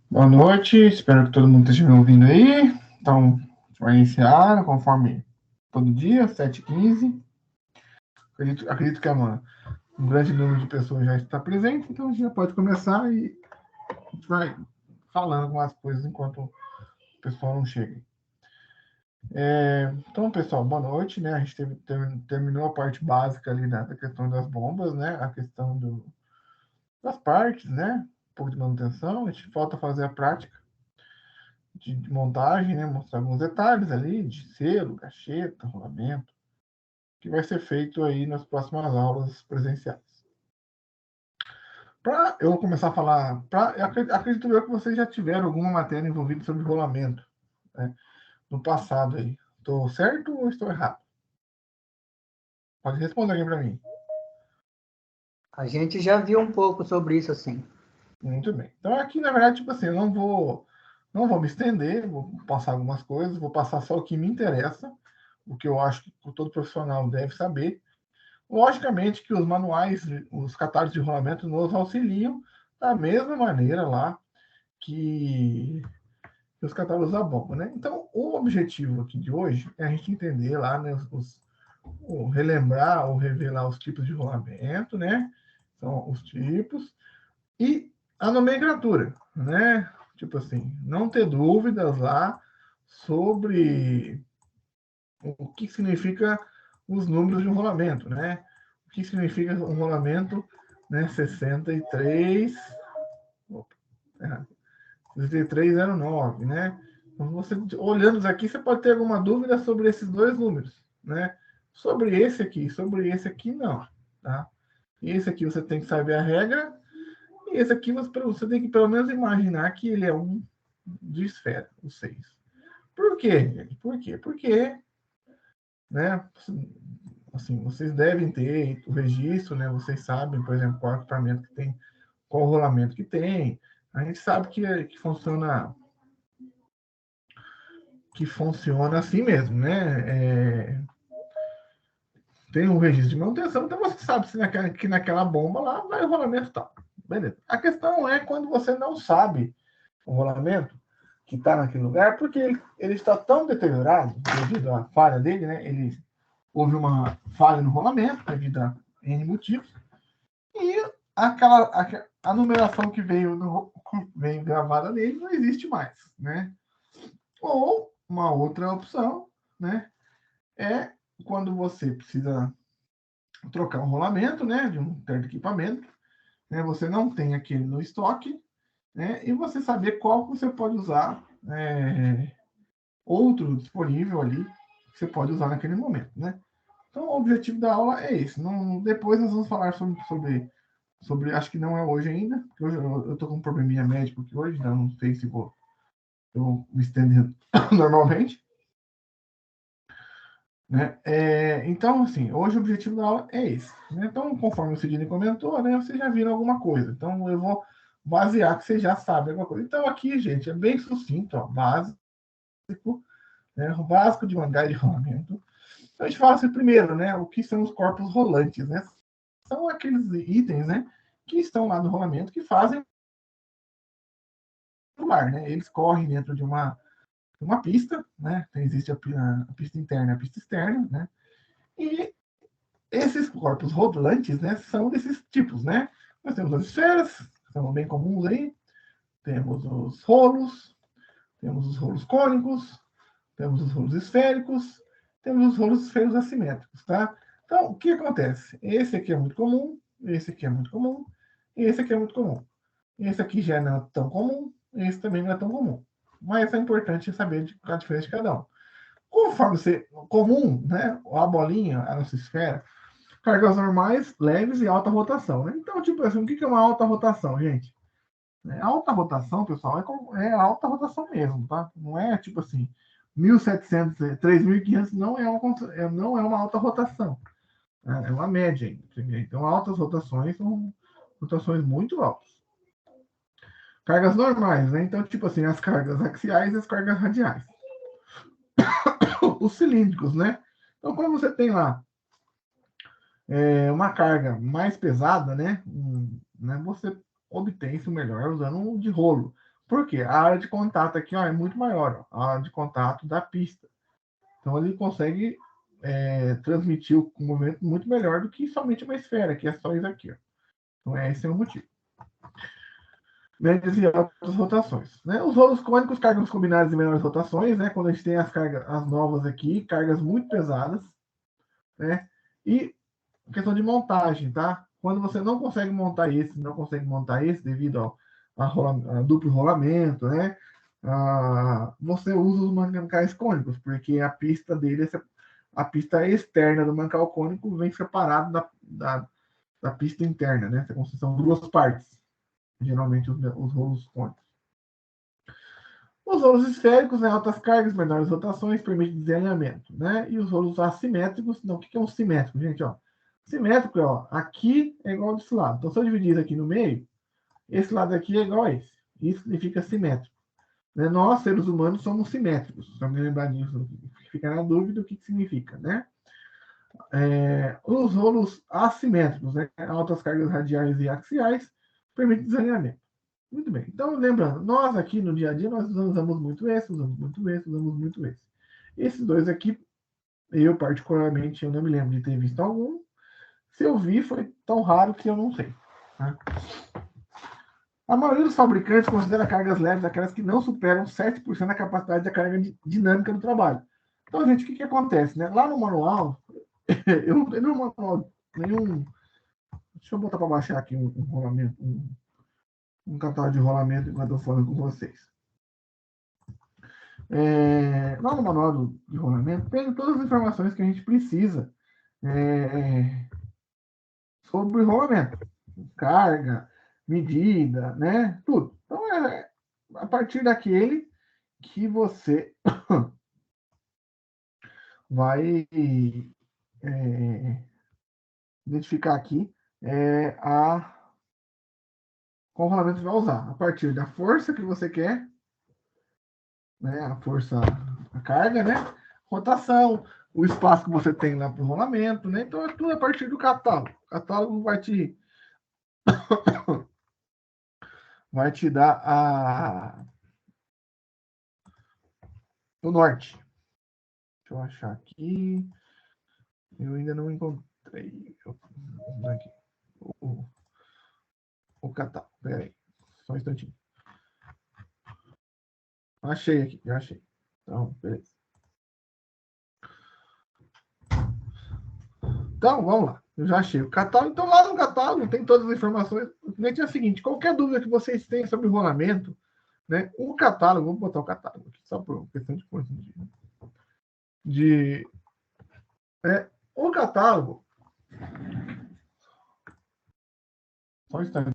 Boa noite, espero que todo mundo esteja me ouvindo aí. Então, a gente vai iniciar conforme todo dia, 7h15. Acredito que um grande número de pessoas já está presente, então a gente já pode começar e a gente vai falando algumas coisas enquanto o pessoal não chega. Então, pessoal, boa noite, né? A gente terminou a parte básica ali da questão das bombas, né? A questão das partes, né? Um pouco de manutenção, a gente falta fazer a prática de montagem, né? Mostrar alguns detalhes ali, de selo, cacheta, rolamento, que vai ser feito aí nas próximas aulas presenciais. Para eu começar a falar, acredito eu que vocês já tiveram alguma matéria envolvida sobre rolamento, né, no passado aí. Estou certo ou estou errado? Pode responder aqui para mim. A gente já viu um pouco sobre isso, assim. Muito bem. Então, aqui, na verdade, tipo assim, eu não vou me estender, vou passar algumas coisas, vou passar só o que me interessa, o que eu acho que todo profissional deve saber. Logicamente que os manuais, os catálogos de rolamento nos auxiliam da mesma maneira lá que os catálogos da bomba, né? Então, o objetivo aqui de hoje é a gente entender lá, né, relembrar ou revelar os tipos de rolamento, né? São os tipos e a nomenclatura, né? Tipo assim, não ter dúvidas lá sobre o que significa os números de um rolamento, né? O que significa um rolamento, né? 63, 6309, né? Então, você olhando aqui, você pode ter alguma dúvida sobre esses dois números, né? Sobre esse aqui não, tá? E esse aqui você tem que saber a regra, e esse aqui você tem que pelo menos imaginar que ele é um de esfera, o 6. Por quê, gente? Por quê? Porque, né, assim, vocês devem ter o registro, né? Vocês sabem, por exemplo, qual equipamento que tem, qual rolamento que tem. A gente sabe que funciona assim mesmo, né? Tem um registro de manutenção, então você sabe se naquela bomba lá vai o rolamento tal. Beleza. A questão é quando você não sabe o rolamento que está naquele lugar, porque ele está tão deteriorado devido à falha dele, né? Houve uma falha no rolamento devido a N motivos, e a numeração que veio gravada nele não existe mais, né? Ou uma outra opção, né? É quando você precisa trocar um rolamento, né? De um certo equipamento, né? Você não tem aquele no estoque, né? E você saber qual você pode usar, outro disponível ali que você pode usar naquele momento, né? Então, o objetivo da aula é esse. Não, depois nós vamos falar sobre, acho que não é hoje ainda, porque hoje eu estou com um probleminha médico aqui hoje, então não sei se eu me estender normalmente. Né? Então, assim, hoje o objetivo da aula é esse. Né? Então, conforme o Sidney comentou, né, vocês já viram alguma coisa. Então, eu vou basear que vocês já sabem alguma coisa. Então, aqui, gente, é bem sucinto, ó, básico, né, o básico de uma guia de rolamento. Então, a gente fala assim, primeiro, né, o que são os corpos rolantes, né? São aqueles itens, né, que estão lá no rolamento que fazem o ar, né? Eles correm dentro de uma pista, né? Existe a pista interna e a pista externa, né? E esses corpos rolantes, né, são desses tipos, né? Nós temos as esferas, que são bem comuns aí, temos os rolos cônicos, temos os rolos esféricos, temos os rolos esféricos assimétricos, tá? Então, o que acontece? Esse aqui é muito comum, esse aqui é muito comum, e esse aqui é muito comum. Esse aqui já não é tão comum, esse também não é tão comum. Mas é importante saber a diferença de cada um. Conforme ser comum, né, a bolinha, a nossa esfera, cargas normais, leves e alta rotação, né? Então, tipo assim, o que é uma alta rotação, gente? Alta rotação, pessoal, é alta rotação mesmo, tá? Não é tipo assim, 1.700, 3.500 não é uma alta rotação. É uma média. Então, altas rotações são rotações muito altas. Cargas normais, né? Então, tipo assim, as cargas axiais e as cargas radiais. Os cilíndricos, né? Então, quando você tem lá uma carga mais pesada, né? Você obtém-se o melhor usando um de rolo. Por quê? A área de contato aqui, ó, é muito maior, ó, a área de contato da pista. Então, ele consegue transmitir o movimento muito melhor do que somente uma esfera, que é só isso aqui, ó. Então, esse é o motivo. Médias e altas rotações. Né? Os rolos cônicos, cargas combinadas e menores rotações, né? Quando a gente tem as cargas, as novas aqui, cargas muito pesadas, né? E questão de montagem, tá? Quando você não consegue montar esse devido a duplo rolamento, né? Você usa os mancais cônicos, porque a pista dele, a pista externa do mancal cônico vem separado da pista interna, né? São duas partes, geralmente os rolos cônicos. Os rolos esféricos, né, altas cargas, menores rotações, permitem desalinhamento, né? E os rolos assimétricos, não, o que é um simétrico, gente, ó? Simétrico, ó, aqui é igual desse lado. Então, se eu dividir aqui no meio, esse lado aqui é igual a esse. Isso significa simétrico. Né? Nós, seres humanos, somos simétricos. Só me lembrar disso, fica na dúvida o que significa, né? Os rolos assimétricos, né? Altas cargas radiais e axiais, permitem desalinhamento. Muito bem. Então, lembrando, nós aqui no dia a dia, nós usamos muito esse, usamos muito esse, usamos muito esse. Esses dois aqui, eu particularmente, eu não me lembro de ter visto algum. Se eu vi, foi tão raro que eu não sei. Tá? A maioria dos fabricantes considera cargas leves aquelas que não superam 7% da capacidade da carga dinâmica do trabalho. Então, gente, o que acontece? Né? Lá no manual, eu não tenho nenhum manual, nenhum. Deixa eu botar para baixar aqui um rolamento, um catálogo de rolamento enquanto eu falo com vocês. Lá no manual de rolamento tem todas as informações que a gente precisa sobre rolamento. Carga, medida, né? Tudo. Então, é a partir daquele que você vai identificar aqui qual rolamento você vai usar. A partir da força que você quer, né? A força, a carga, né? Rotação, o espaço que você tem lá para o rolamento, né? Então, é tudo a partir do catálogo. O catálogo vai te dar o norte. Deixa eu achar aqui. Eu ainda não encontrei. Aqui. O catálogo. Peraí. Só um instantinho. Achei aqui, já achei. Então, beleza. Então, vamos lá. Eu já achei o catálogo. Então, lá no catálogo tem todas as informações. É o seguinte: qualquer dúvida que vocês tenham sobre o rolamento, né? O catálogo, vou botar o catálogo aqui, só por questão de coisa. O catálogo. Só um instante.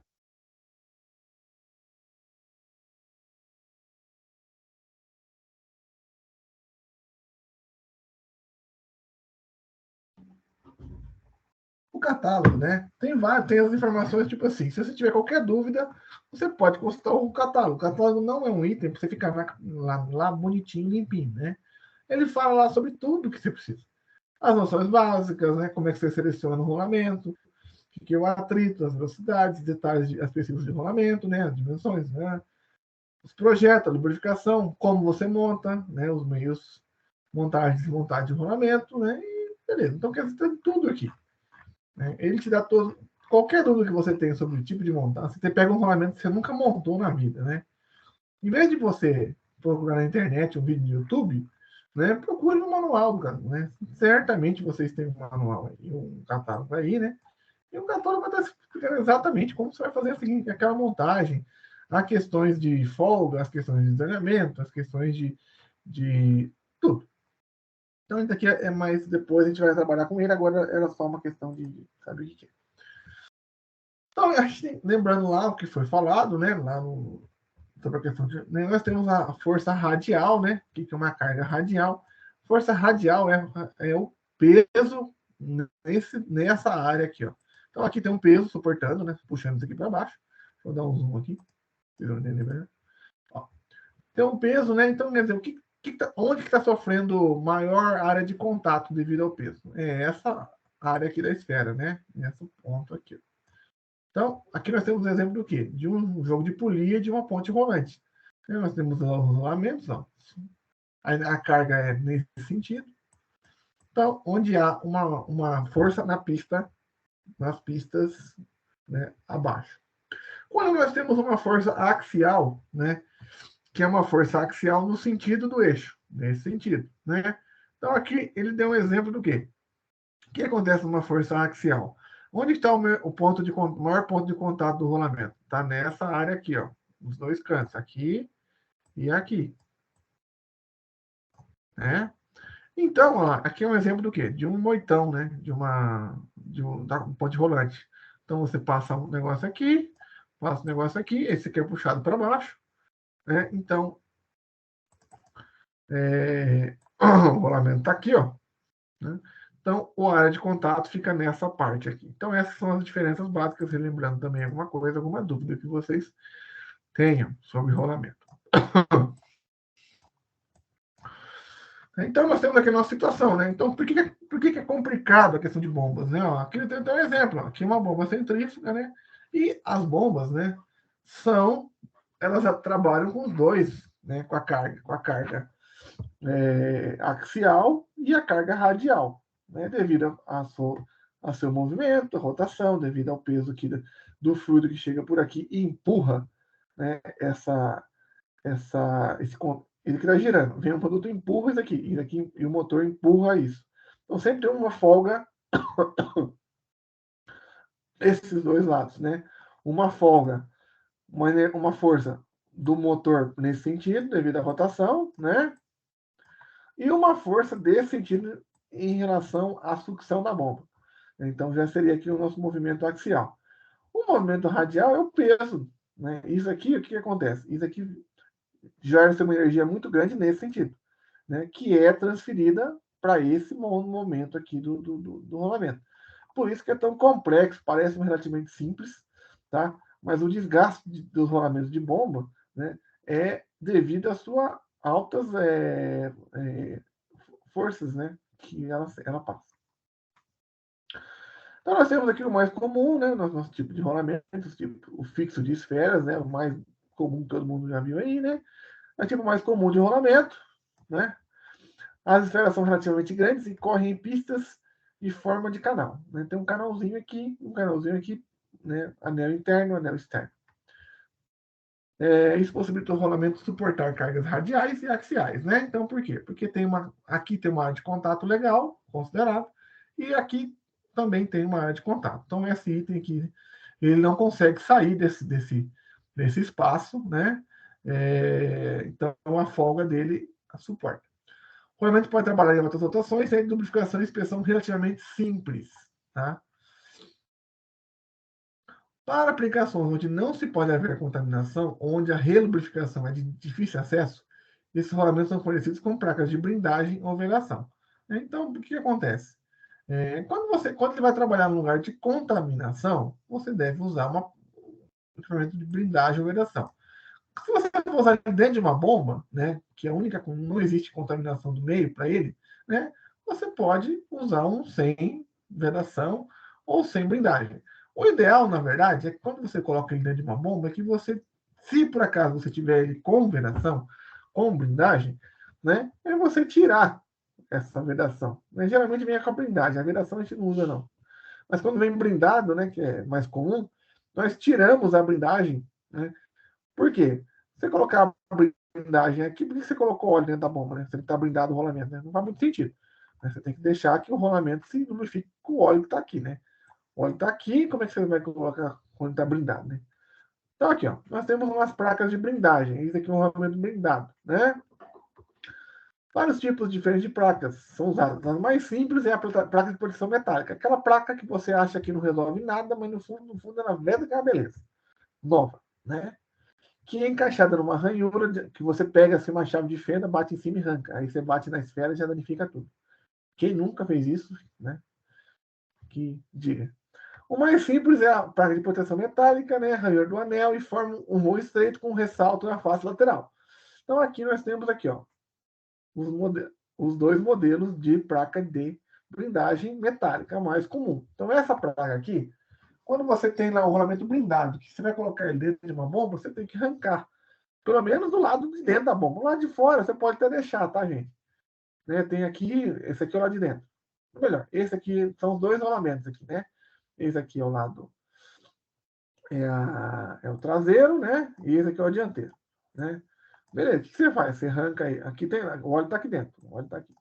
O catálogo, né? Tem as informações, tipo assim, se você tiver qualquer dúvida, você pode consultar o catálogo. O catálogo não é um item para você ficar lá bonitinho, limpinho, né? Ele fala lá sobre tudo que você precisa. As noções básicas, né? Como é que você seleciona o rolamento, o que é o atrito, as velocidades, detalhes, as pesquisas de rolamento, né? As dimensões, né? Os projetos, a lubrificação, como você monta, né? Os meios, montagem e desmontagem de rolamento, né? E beleza. Então, quer dizer, tem tudo aqui. Né? Ele te dá todo. Qualquer dúvida que você tenha sobre o tipo de montagem, você pega um rolamento que você nunca montou na vida, né? Em vez de você procurar na internet um vídeo no YouTube, né? Procure no manual do cara, né? Certamente vocês têm um manual aí, um catálogo aí, né? E o catálogo vai estar explicando exatamente como você vai fazer aquela montagem, as questões de folga, as questões de desalinhamento, as questões de tudo. Então, isso aqui é mais depois, a gente vai trabalhar com ele, agora era só uma questão de saber o que é. Então, lembrando lá o que foi falado, né? Lá sobre a questão de. Nós temos a força radial, né? O que é uma carga radial? Força radial é o peso nessa área aqui, ó. Então, aqui tem um peso suportando, né? Puxando isso aqui para baixo. Deixa eu dar um zoom aqui. Ó. Tem um peso, né? Então, quer dizer, onde que está sofrendo maior área de contato devido ao peso? É essa área aqui da esfera, né? Esse ponto aqui. Então, aqui nós temos um exemplo do quê? De um jogo de polia de uma ponte rolante. Nós temos os rolamentos, não. A carga é nesse sentido. Então, onde há uma força na pista, nas pistas, né, abaixo. Quando nós temos uma força axial, né, que é uma força axial no sentido do eixo, nesse sentido, né? Então, aqui ele deu um exemplo do quê? O que acontece numa força axial? Onde está o maior ponto de contato do rolamento? Está nessa área aqui, ó, nos dois cantos, aqui e aqui, né? Então, ó, aqui é um exemplo do quê? De um moitão, né? Um ponte rolante. Então, você passa um negócio aqui, passa um negócio aqui, esse aqui é puxado para baixo, né? Então, o rolamento está aqui, ó, né? Então, a área de contato fica nessa parte aqui. Então, essas são as diferenças básicas, relembrando também alguma coisa, alguma dúvida que vocês tenham sobre rolamento. Então, nós temos aqui a nossa situação, né? Então, por que é complicado a questão de bombas, né? Ó, aqui tem um exemplo, ó, aqui uma bomba centrífuga, né? E as bombas, né, elas trabalham com os dois, né? Com a carga axial e a carga radial, né? Devido a seu movimento, a rotação, devido ao peso aqui do fluido que chega por aqui e empurra, né, ele que está girando. Vem um produto e empurra isso aqui, e o motor empurra isso. Então sempre tem uma folga esses dois lados, né? Uma folga, uma força do motor nesse sentido, devido à rotação, né? E uma força desse sentido em relação à sucção da bomba. Então já seria aqui o nosso movimento axial. O movimento radial é o peso, né? Isso aqui, o que acontece? Isso aqui gera uma energia muito grande nesse sentido, né? Que é transferida para esse momento aqui do rolamento. Por isso que é tão complexo, parece relativamente simples, tá? Mas o desgaste dos rolamentos de bomba, né, é devido às suas altas forças, né, que ela passa. Então nós temos aqui o mais comum, né, nosso tipo de rolamentos, tipo o fixo de esferas, né, o mais comum que todo mundo já viu aí, né? É o tipo mais comum de rolamento, né? As esferas são relativamente grandes e correm em pistas de forma de canal, né? Tem um canalzinho aqui, né? Anel interno, anel externo. Isso possibilita o rolamento suportar cargas radiais e axiais, né? Então, por quê? Porque aqui tem uma área de contato legal, considerável, e aqui também tem uma área de contato. Então, esse item aqui, ele não consegue sair desse espaço, né? Então, a folga dele suporta. O rolamento pode trabalhar em altas rotações, e lubrificação e inspeção relativamente simples, tá? Para aplicações onde não se pode haver contaminação, onde a relubrificação é de difícil acesso, esses rolamentos são fornecidos com placas de blindagem ou vedação. Então, o que acontece? Quando você vai trabalhar num lugar de contaminação, você deve usar um equipamento de blindagem ou vedação. Se você for usar dentro de uma bomba, né, que é a única, não existe contaminação do meio para ele, né, você pode usar um sem vedação ou sem blindagem. O ideal, na verdade, é que quando você coloca ele dentro de uma bomba, é que você, se por acaso você tiver ele com vedação, com blindagem, né, é você tirar essa vedação. Né? Geralmente vem com a blindagem, a vedação a gente não usa não. Mas quando vem blindado, né, que é mais comum, nós tiramos a blindagem, né? Por quê? Você colocar a blindagem aqui, por que você colocou óleo dentro da bomba, né? Você está blindado o rolamento, né? Não faz muito sentido. Você tem que deixar que o rolamento se lubrifique com o óleo que está aqui, né? O óleo está aqui, como é que você vai colocar quando está blindado, né? Então, aqui, ó, nós temos umas placas de blindagem. Isso aqui é um rolamento blindado, né? Vários tipos diferentes de placas são usadas. A mais simples é a placa de proteção metálica. Aquela placa que você acha que não resolve nada, mas no fundo ela veda que é uma beleza. Nova, né? Que é encaixada numa ranhura que você pega assim, uma chave de fenda, bate em cima e arranca. Aí você bate na esfera e já danifica tudo. Quem nunca fez isso, né? Que diga. O mais simples é a placa de proteção metálica, né? Ranhura do anel e forma um voo estreito com um ressalto na face lateral. Então aqui nós temos aqui, ó, os dois modelos de placa de blindagem metálica mais comum. Então essa placa aqui, quando você tem lá o rolamento blindado, que você vai colocar ele dentro de uma bomba, você tem que arrancar. Pelo menos do lado de dentro da bomba. O lado de fora você pode até deixar, tá, gente? Né? Tem aqui, esse aqui é o lado de dentro. Ou melhor, esse aqui são os dois rolamentos aqui, né? Esse aqui é o lado, é o traseiro, né? E esse aqui é o dianteiro, né? Beleza, o que você faz? Você arranca aí. Aqui tem, o óleo está aqui dentro. O óleo tá aqui.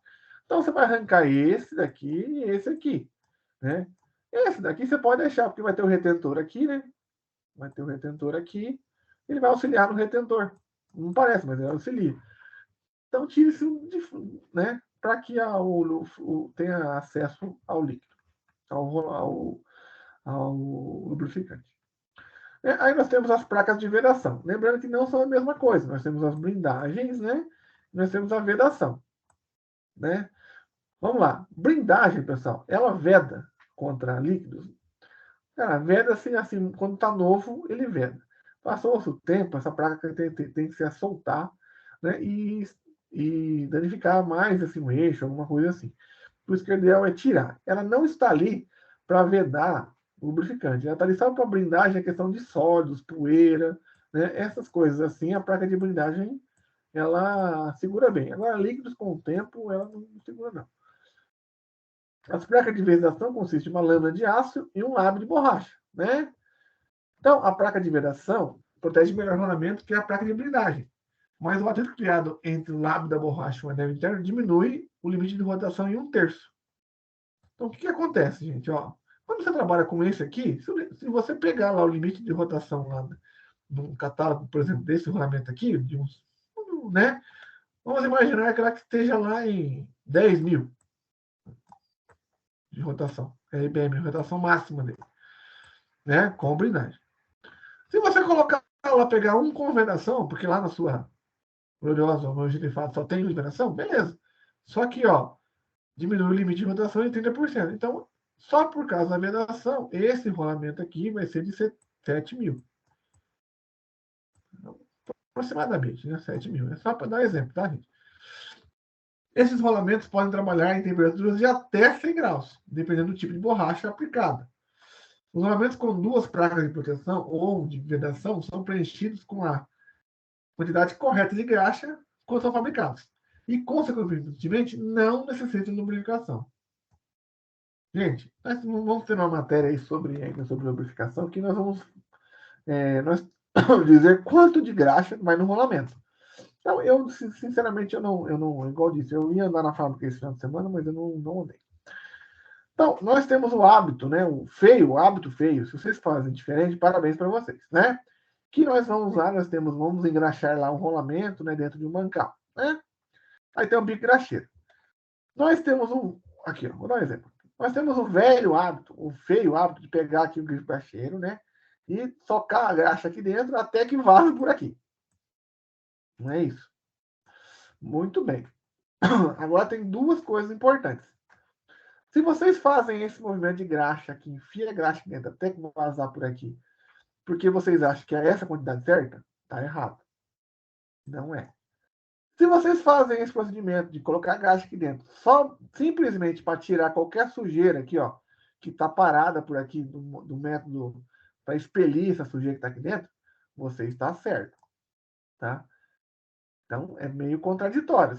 Então você vai arrancar esse daqui e esse aqui, né? Esse daqui você pode deixar, porque vai ter o retentor aqui, né? Vai ter o retentor aqui. Ele vai auxiliar no retentor. Não parece, mas ele auxilia. Então tire isso, né? Para que tenha acesso ao líquido, ao lubrificante. Aí nós temos as placas de vedação. Lembrando que não são a mesma coisa. Nós temos as blindagens, né? Nós temos a vedação, né? Vamos lá. Blindagem, pessoal, ela veda contra líquidos. Cara, veda assim, quando está novo, ele veda. Passou o tempo, essa placa tem que se soltar, né? E danificar mais assim, um eixo, alguma coisa assim. Por isso que o ideal é tirar. Ela não está ali para vedar o lubrificante. Ela está ali só para blindagem, a questão de sólidos, poeira, né? Essas coisas assim, a placa de blindagem ela segura bem. Agora, líquidos com o tempo, ela não segura, não. As placas de vedação consistem em uma lâmina de aço e um lábio de borracha, né? Então, a placa de vedação protege melhor o rolamento que a placa de blindagem. Mas o atrito criado entre o lábio da borracha e o anel interno diminui o limite de rotação em 1/3. Então, o que acontece, gente? Ó, quando você trabalha com esse aqui, se você pegar lá o limite de rotação lá no catálogo, por exemplo, desse rolamento aqui, né? Vamos imaginar que ela esteja lá em 10.000 de rotação. RPM, rotação máxima dele, né? Com blindagem. Se você colocar lá, pegar um com vedação, porque lá na sua gloriosa almogenifato só tem liberação, beleza. Só que, ó, diminui o limite de rotação em 30%. Então, só por causa da vedação, esse rolamento aqui vai ser de 7.000. Aproximadamente, né? 7.000. É só para dar exemplo, tá, gente? Esses rolamentos podem trabalhar em temperaturas de até 100 graus, dependendo do tipo de borracha aplicada. Os rolamentos com duas placas de proteção ou de vedação são preenchidos com a quantidade correta de graxa quando são fabricados. E, consequentemente, não necessitam de lubrificação. Gente, nós vamos ter uma matéria aí sobre lubrificação que nós vamos dizer quanto de graxa vai no rolamento. Então, eu, sinceramente, eu não, igual eu disse, eu ia andar na fábrica esse final de semana, mas eu não andei. Então, nós temos o hábito, né? O hábito feio. Se vocês fazem diferente, parabéns para vocês, né? Que nós vamos usar, vamos engraxar lá um rolamento, né? Dentro de um bancal, né? Aí tem um bico graxeiro. Nós temos aqui, ó, vou dar um exemplo. Nós temos o velho hábito, o feio hábito de pegar aqui o bico graxeiro, né? E socar a graxa aqui dentro até que vaze por aqui. Não é isso? Muito bem. Agora tem duas coisas importantes. Se vocês fazem esse movimento de graxa aqui, enfia a graxa dentro até que vazar por aqui, porque vocês acham que é essa a quantidade certa, tá errado. Não é. Se vocês fazem esse procedimento de colocar a graxa aqui dentro, só simplesmente para tirar qualquer sujeira aqui, ó, que está parada por aqui do método para expelir essa sujeira que está aqui dentro, você está certo, tá? Então é meio contraditório.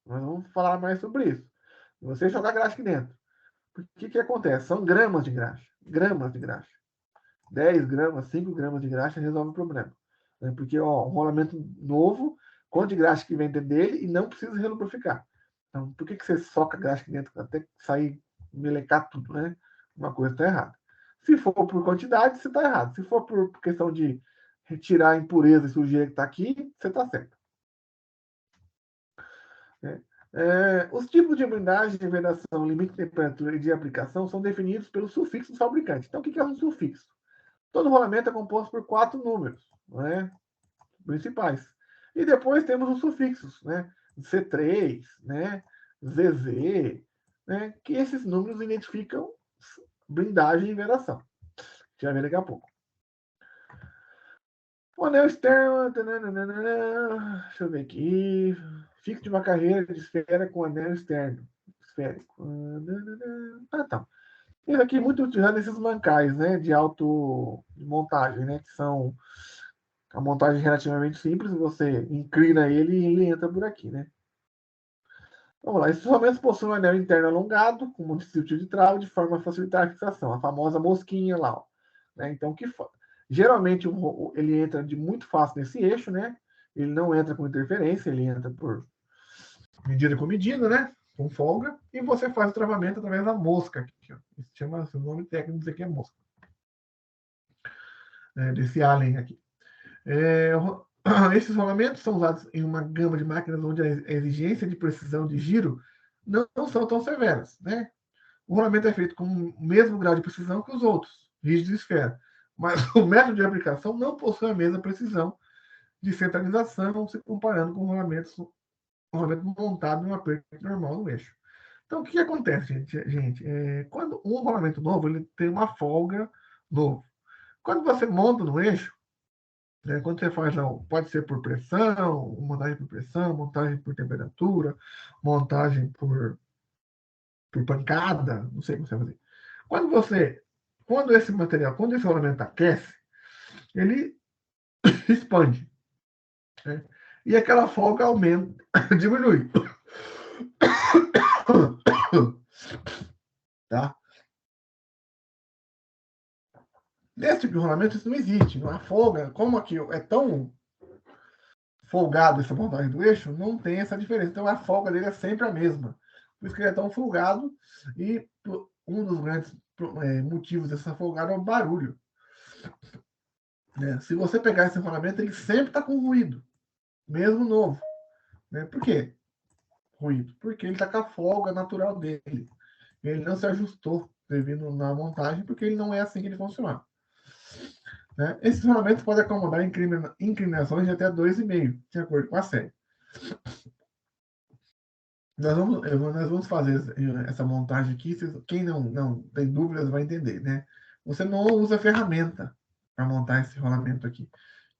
Nós vamos falar mais sobre isso. Se você jogar graxa aqui dentro, o que acontece? São gramas de graxa. Gramas de graxa. 10 gramas, 5 gramas de graxa resolve o problema. Né? Porque, ó, um rolamento novo, quanto de graxa que vem dentro dele e não precisa relubrificar. Então, por que você soca a graxa aqui dentro até sair, melecar tudo, né? Uma coisa está errada. Se for por quantidade, você está errado. Se for por questão de retirar a impureza e sujeira que está aqui, você está certo. Os tipos de blindagem, de vedação, limite de temperatura e de aplicação são definidos pelo sufixo do fabricante. Então, o que é um sufixo? Todo rolamento é composto por 4 números, né, principais. E depois temos os sufixos, né, C3, né, ZZ, né, que esses números identificam blindagem e vedação. A gente vai ver daqui a pouco. O anel externo, deixa eu ver aqui, fixo de uma carreira de esfera com anel externo, esférico. Tá. Isso aqui é muito utilizado nesses mancais, né, de montagem, né, que são a montagem relativamente simples, você inclina ele e ele entra por aqui, né. Vamos lá, esses rolamentos possuem um anel interno alongado, com um dispositivo de trava, de forma a facilitar a fixação, a famosa mosquinha lá, ó, né. Então, geralmente ele entra de muito fácil nesse eixo, né, ele não entra com interferência, ele entra por medida com medida, né, com folga, e você faz o travamento através da mosca, aqui, ó. Isso chama, o nome técnico disso aqui é mosca, desse allen aqui. Esses rolamentos são usados em uma gama de máquinas onde a exigência de precisão de giro não são tão severas, né? O rolamento é feito com o mesmo grau de precisão que os outros, rígidos e esfera, mas o método de aplicação não possui a mesma precisão de centralização se comparando com o rolamento montado em um aperto normal no eixo. Então, o que acontece, gente? Quando um rolamento novo, ele tem uma folga novo. Quando você monta no eixo, quando você faz, pode ser por pressão, montagem por pressão, montagem por temperatura, montagem por pancada, não sei como você vai fazer. Quando esse rolamento aquece, ele expande, né? E aquela folga aumenta, diminui. Tá? Nesse tipo de rolamento, isso não existe. A folga, como aqui é tão folgado essa montagem do eixo, não tem essa diferença. Então a folga dele é sempre a mesma. Por isso que ele é tão folgado e um dos grandes motivos dessa folgada é o barulho. Né? Se você pegar esse rolamento, ele sempre está com ruído, mesmo novo. Né? Por quê? Ruído. Porque ele está com a folga natural dele. Ele não se ajustou devido na montagem, porque ele não é assim que ele funciona. Né? Esses rolamentos podem acomodar inclinações de até 2,5, de acordo com a série. Nós vamos fazer essa montagem aqui. Quem não tem dúvidas vai entender, né? Você não usa ferramenta para montar esse rolamento aqui.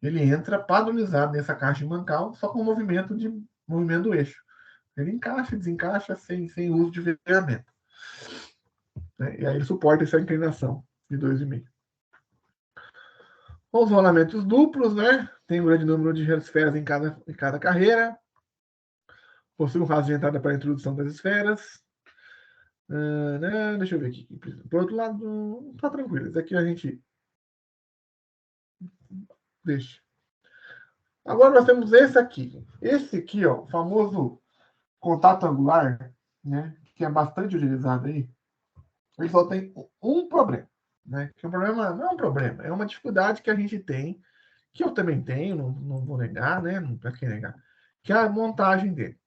Ele entra padronizado nessa caixa de mancal, só com movimento do eixo. Ele encaixa, desencaixa sem uso de ferramenta. Né? E aí ele suporta essa inclinação de 2,5. Os rolamentos duplos, né? Tem um grande número de esferas em cada carreira. Possui um raso de entrada para a introdução das esferas. Né? Deixa eu ver aqui. Por outro lado, tá tranquilo. Esse aqui a gente deixa. Agora nós temos esse aqui. Esse aqui, ó, o famoso contato angular, né? Que é bastante utilizado aí. Ele só tem um problema, né? Que o problema não é um problema, é uma dificuldade que a gente tem, que eu também tenho, não vou negar, né? Para que negar? Que é a montagem dele.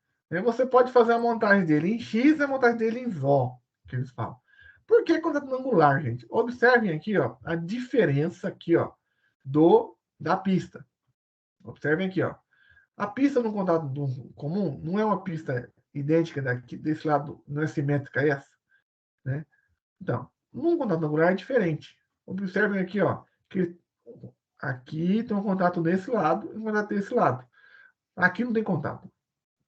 Você pode fazer a montagem dele em X e a montagem dele em Vó, que eles falam. Por que contato angular, gente? Observem aqui, ó, a diferença aqui, ó, da pista. Observem aqui, ó. A pista no contato comum não é uma pista idêntica desse lado, não é simétrica essa, né? Então, num contato angular é diferente. Observem aqui, ó, que aqui tem um contato desse lado e um contato desse lado. Aqui não tem contato.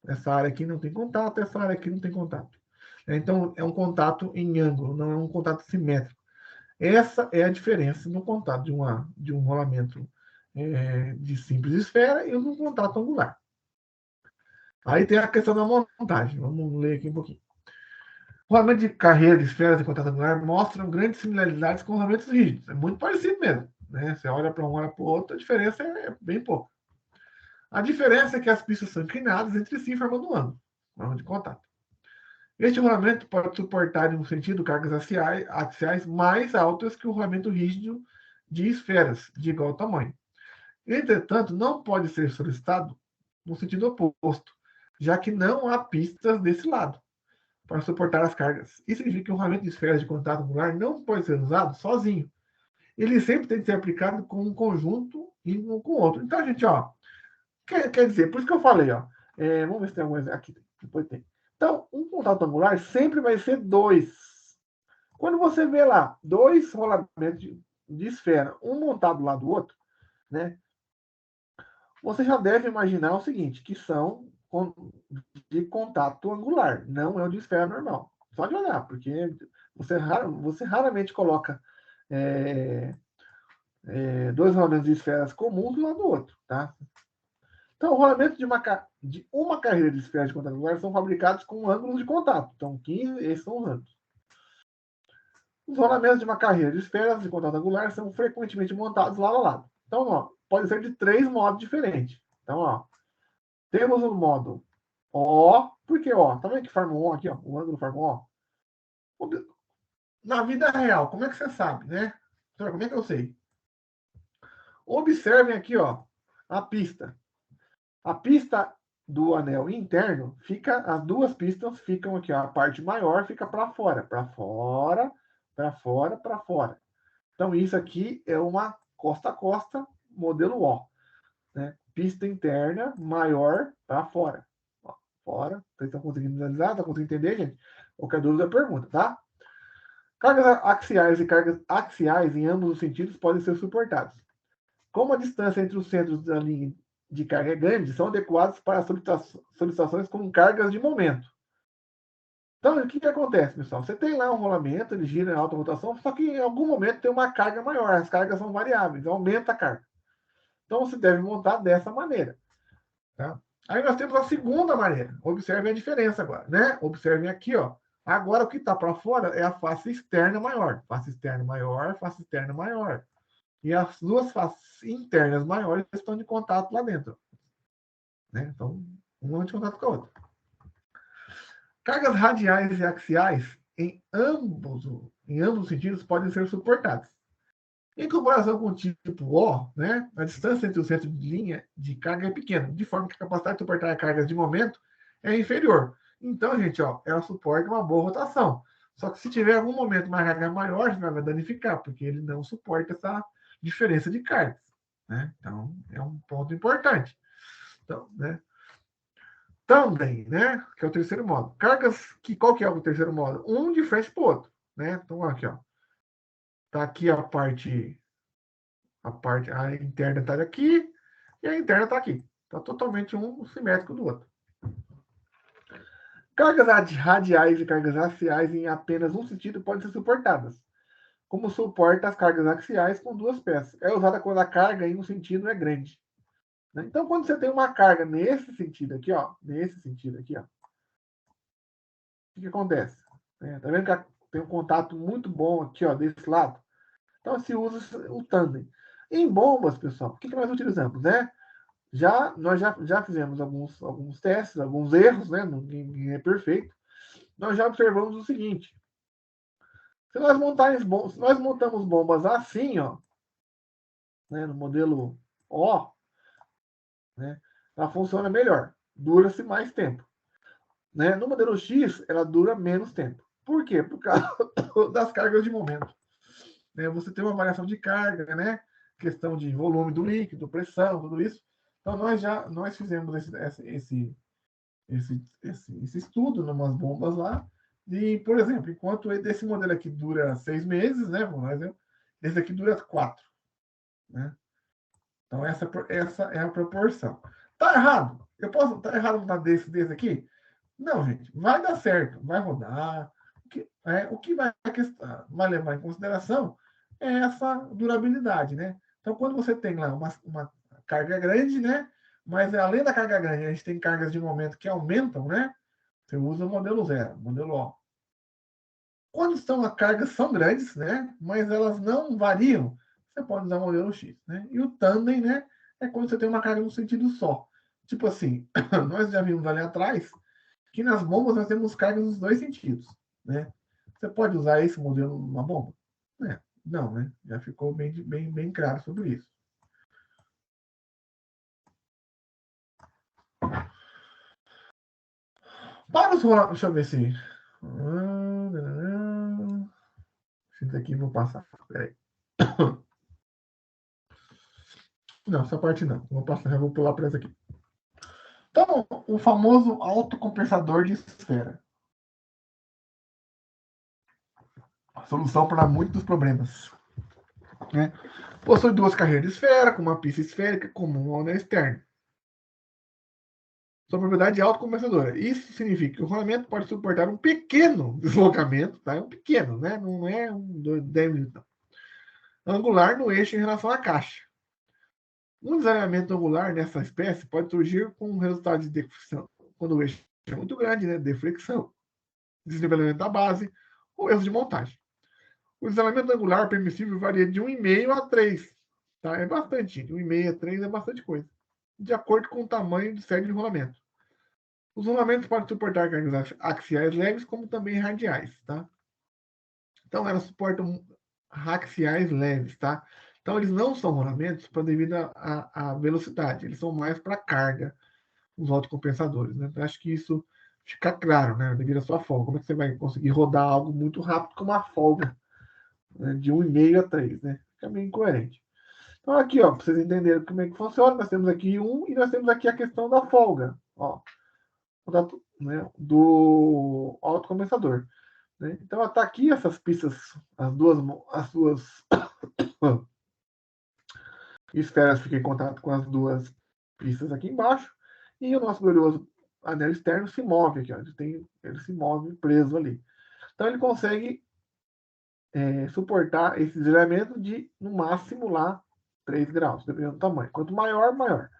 Essa área aqui não tem contato, essa área aqui não tem contato. Então, é um contato em ângulo, não é um contato simétrico. Essa é a diferença no contato de um rolamento de simples esfera e um contato angular. Aí tem a questão da montagem. Vamos ler aqui um pouquinho. O rolamento de carreira de esferas em contato angular mostram grandes similaridades com rolamentos rígidos. É muito parecido mesmo. Né? Você olha para um, olha para o outro, a diferença é bem pouca. A diferença é que as pistas são inclinadas entre si, formando um ângulo de contato. Este rolamento pode suportar, em um sentido, cargas axiais mais altas que o rolamento rígido de esferas de igual tamanho. Entretanto, não pode ser solicitado no sentido oposto, já que não há pistas desse lado para suportar as cargas. Isso significa que o rolamento de esferas de contato angular não pode ser usado sozinho. Ele sempre tem que ser aplicado com um conjunto e um com o outro. Então, gente, ó, quer dizer, por isso que eu falei, ó, vamos ver se tem alguma aqui. Depois tem. Então, um contato angular sempre vai ser 2. Quando você vê lá 2 rolamentos de esfera, um montado lá do outro, né? Você já deve imaginar o seguinte, que são de contato angular, não é o de esfera normal. Só de olhar, porque Você raramente coloca dois rolamentos de esferas comuns um lado do outro, tá? Então, o rolamento de uma carreira de esferas de contato angular são fabricados com ângulos de contato. Então, 15, esses são os ângulos. Os rolamentos de uma carreira de esferas de contato angular são frequentemente montados lado a lado. Então, ó, pode ser de 3 modos diferentes. Então, ó, temos o modo O, porque ó, tá vendo que forma um O aqui, ó? O ângulo forma um O. Na vida real, como é que você sabe, né? Como é que eu sei? Observem aqui, ó, a pista. A pista do anel interno fica, as duas pistas ficam aqui, ó, a parte maior fica para fora, para fora, para fora, para fora. Então isso aqui é uma costa a costa, modelo O, né? Pista interna maior para fora. Ó, fora. Vocês estão conseguindo visualizar? Estão conseguindo entender, gente? Qualquer dúvida, pergunta, tá? Cargas axiais e cargas axiais em ambos os sentidos podem ser suportadas. Como a distância entre os centros da linha de carga é grande, são adequados para solicitações com cargas de momento. Então, o que acontece, pessoal? Você tem lá um rolamento, ele gira em alta rotação, só que em algum momento tem uma carga maior. As cargas são variáveis, aumenta a carga. Então, você deve montar dessa maneira. Tá? Aí nós temos a segunda maneira. Observem a diferença agora, né? Observem aqui, ó. Agora, o que está para fora é a face externa maior. Face externa maior, face externa maior. E as duas faces internas maiores estão de contato lá dentro. Né? Então, uma de contato com a outra. Cargas radiais e axiais em ambos os sentidos podem ser suportadas. Em comparação com o tipo O, né, a distância entre o centro de linha de carga é pequena, de forma que a capacidade de suportar cargas de momento é inferior. Então, gente, ó, ela suporta uma boa rotação. Só que se tiver algum momento uma carga maior, você vai danificar, porque ele não suporta essa diferença de cargas. Né? Então, é um ponto importante. Então, né? Também, né? Que é o terceiro modo. Cargas, qual que é o terceiro modo? Um de frente para o outro. Né? Então, aqui, ó. Tá aqui a parte a interna está aqui e a interna está aqui. Está totalmente um simétrico do outro. Cargas radiais e cargas axiais em apenas um sentido podem ser suportadas, como suporta as cargas axiais com duas peças. É usada quando a carga em um sentido é grande. Então, quando você tem uma carga nesse sentido aqui, ó, o que acontece? Tá vendo que tem um contato muito bom aqui, ó, desse lado? Então, se usa o tandem. Em bombas, pessoal, o que nós utilizamos, né? Nós já fizemos alguns testes, alguns erros, né? Ninguém é perfeito. Nós já observamos o seguinte: se nós montamos bombas assim, ó, né, no modelo O, né, ela funciona melhor, dura-se mais tempo. Né? No modelo X, ela dura menos tempo. Por quê? Por causa das cargas de momento. Né? Você tem uma variação de carga, né? Questão de volume do líquido, pressão, tudo isso. Então, nós fizemos esse estudo em umas bombas lá. E, por exemplo, enquanto esse modelo aqui dura 6 meses, né? Por exemplo, esse aqui dura 4. Né? Então, essa é a proporção. Tá errado? Tá errado botar desse aqui? Não, gente, vai dar certo, vai rodar. O que vai levar em consideração é essa durabilidade, né? Então, quando você tem lá uma carga grande, né? Mas além da carga grande, a gente tem cargas de momento que aumentam, né? Você usa o modelo 0, modelo O. Quando as cargas são grandes, né? Mas elas não variam, você pode usar o modelo X, né? E o tandem, né? É quando você tem uma carga no sentido só. Tipo assim, nós já vimos ali atrás que nas bombas nós temos cargas nos dois sentidos, né? Você pode usar esse modelo numa bomba? Não, né? Já ficou bem claro sobre isso. Para os rolamentos, deixa eu ver se... Esse daqui eu vou passar. Peraí. Não, essa parte não. Vou passar, já vou pular para essa aqui. Então, o famoso autocompensador de esfera. A solução para muitos dos problemas. Né? Possui duas carreiras de esfera, com uma pista esférica comum ao anel externo. sua propriedade autocompensadora. Isso significa que o rolamento pode suportar um pequeno deslocamento, tá? É um pequeno, né? Não é um 10 minutos, angular no eixo em relação à caixa. Um desalinhamento angular nessa espécie pode surgir com um resultado de deflexão, quando o eixo é muito grande, né? Deflexão, desnivelamento da base ou erros de montagem. O desalinhamento angular permissível varia de 1,5 a 3. Tá? É bastante. 1,5 a 3 é bastante coisa. De acordo com o tamanho do série de rolamento. Os rolamentos podem suportar cargas axiais leves, como também radiais. Tá? Então, elas suportam axiais leves. Tá? Então, eles não são rolamentos devido à velocidade. Eles são mais para carga, os autocompensadores. Né? Então, acho que isso fica claro, né? Devido à sua folga. Como é que você vai conseguir rodar algo muito rápido com uma folga, né? De 1,5 a 3, né? Fica meio incoerente. Então, aqui, ó, para vocês entenderem como é que funciona, nós temos aqui 1 e nós temos aqui a questão da folga, ó, né, do autocompensador. Né? Então, está aqui essas pistas, as duas esferas ficam em contato com as duas pistas aqui embaixo, e o nosso glorioso anel externo se move aqui, ó, ele se move preso ali. Então, ele consegue suportar esse deslizamento de, no máximo, lá, 3 graus, dependendo do tamanho. Quanto maior, maior.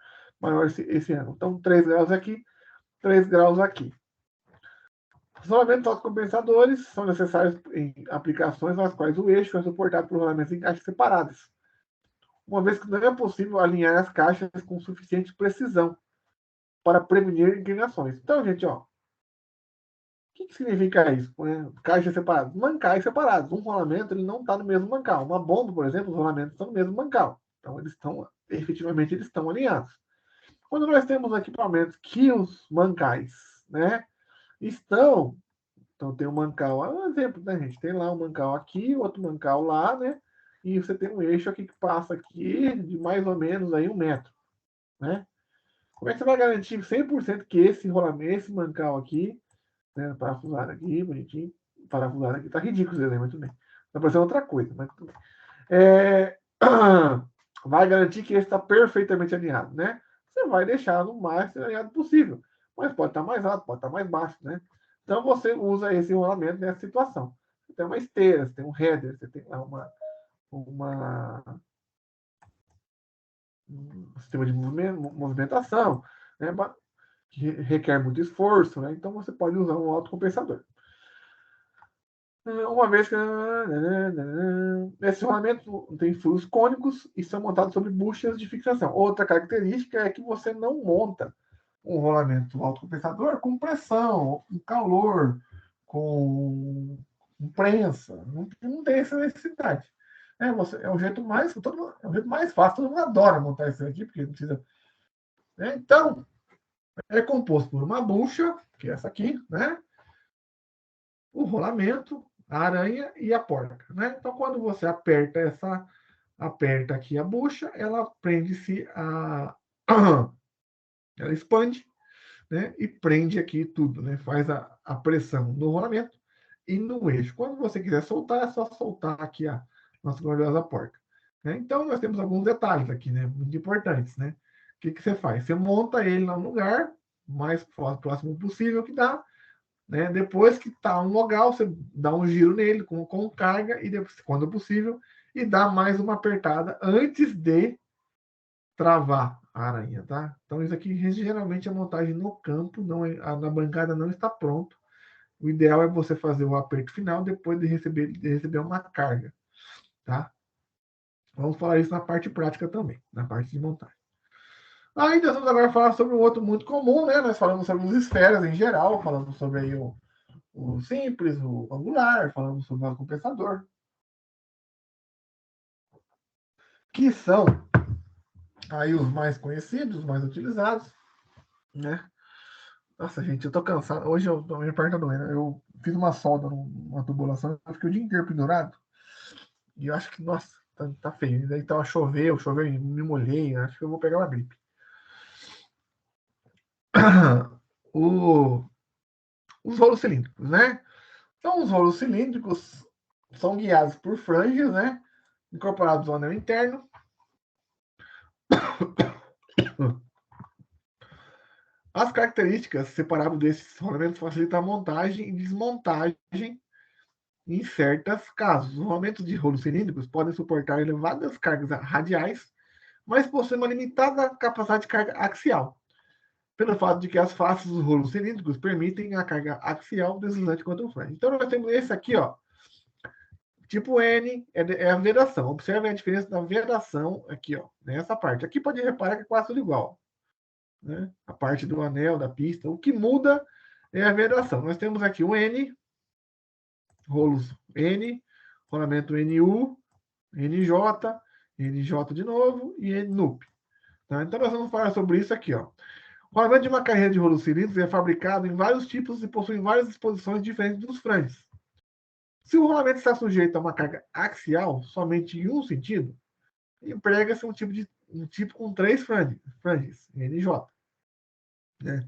Maior esse ângulo. Então, 3 graus aqui, 3 graus aqui. Os rolamentos autocompensadores são necessários em aplicações nas quais o eixo é suportado por rolamentos em caixas separadas, uma vez que não é possível alinhar as caixas com suficiente precisão para prevenir inclinações. Então, gente, ó, o que significa isso? Caixas separadas. Mancais separados. Um rolamento ele não está no mesmo mancal. Uma bomba, por exemplo, os rolamentos estão no mesmo mancal. Então, efetivamente, eles estão alinhados. Quando nós temos equipamentos que os mancais, né, estão... Então, tem um mancal, é um exemplo, né, gente? Tem lá um mancal aqui, outro mancal lá, né? E você tem um eixo aqui que passa aqui de mais ou menos aí 1 metro, né? Como é que você vai garantir 100% que esse rolamento, esse mancal aqui, né, parafusado aqui, bonitinho, parafusado aqui, tá ridículo esse elemento também. Vai parecer outra coisa, mas tudo bem. Vai garantir que esse está perfeitamente alinhado, né? Você vai deixar no mais alinhado possível. Mas pode estar mais alto, pode estar mais baixo, né? Então você usa esse rolamento nessa situação. Você tem uma esteira, você tem um header, você tem lá um sistema de movimentação, né? Que requer muito esforço, né? Então você pode usar um autocompensador. Uma vez que esse rolamento tem furos cônicos e são montados sobre buchas de fixação. Outra característica é que você não monta um rolamento autocompensador com pressão, com calor, com prensa. Não tem essa necessidade. É o jeito mais fácil. Todo mundo adora montar isso aqui, porque não precisa. Né? Então, é composto por uma bucha, que é essa aqui, né? O rolamento, a aranha e a porca, né? Então, quando você aperta aqui a bucha, ela prende-se ela expande, né? E prende aqui tudo, né? Faz a pressão no rolamento e no eixo. Quando você quiser soltar, é só soltar aqui a nossa gloriosa porca. Né? Então, nós temos alguns detalhes aqui, né? Muito importantes, né? O que você faz? Você monta ele no lugar mais próximo possível que dá, né? Depois que está um local, você dá um giro nele com carga, e depois, quando possível, e dá mais uma apertada antes de travar a aranha. Tá? Então, isso aqui geralmente é montagem no campo, na bancada não está pronto. O ideal é você fazer o aperto final depois de receber uma carga. Tá? Vamos falar isso na parte prática também, na parte de montagem. Ainda vamos agora falar sobre um outro muito comum, né? Nós falamos sobre as esferas em geral, falamos sobre aí o simples, o angular, falamos sobre o compensador, que são aí os mais conhecidos, os mais utilizados, né? Nossa, gente, eu tô cansado. Hoje minha perna tá doendo. Eu fiz uma solda numa tubulação, eu fiquei o dia inteiro pendurado. E eu acho que, nossa, tá feio. E daí tava choveu, me molhei. Acho que eu vou pegar uma gripe. Os rolos cilíndricos, né? Então, os rolos cilíndricos são guiados por franjas, né? Incorporados ao anel interno. As características separadas desses rolamentos facilitam a montagem e desmontagem em certos casos. Os rolamentos de rolos cilíndricos podem suportar elevadas cargas radiais, mas possuem uma limitada capacidade de carga axial, pelo fato de que as faces dos rolos cilíndricos permitem a carga axial deslizante contra o flange. Então, nós temos esse aqui, ó, tipo N, é a vedação. Observe a diferença da vedação aqui, ó, nessa parte. Aqui pode reparar que é quase tudo igual, né? A parte do anel, da pista. O que muda é a vedação. Nós temos aqui o N, rolos N, rolamento NU, NJ, NJ de novo e NUP. Tá? Então, nós vamos falar sobre isso aqui, ó. O rolamento de uma carreira de rolos cilíndricos é fabricado em vários tipos e possui várias disposições diferentes dos flanges. Se o rolamento está sujeito a uma carga axial somente em um sentido, emprega-se um tipo com 3 flanges, NJ. Né?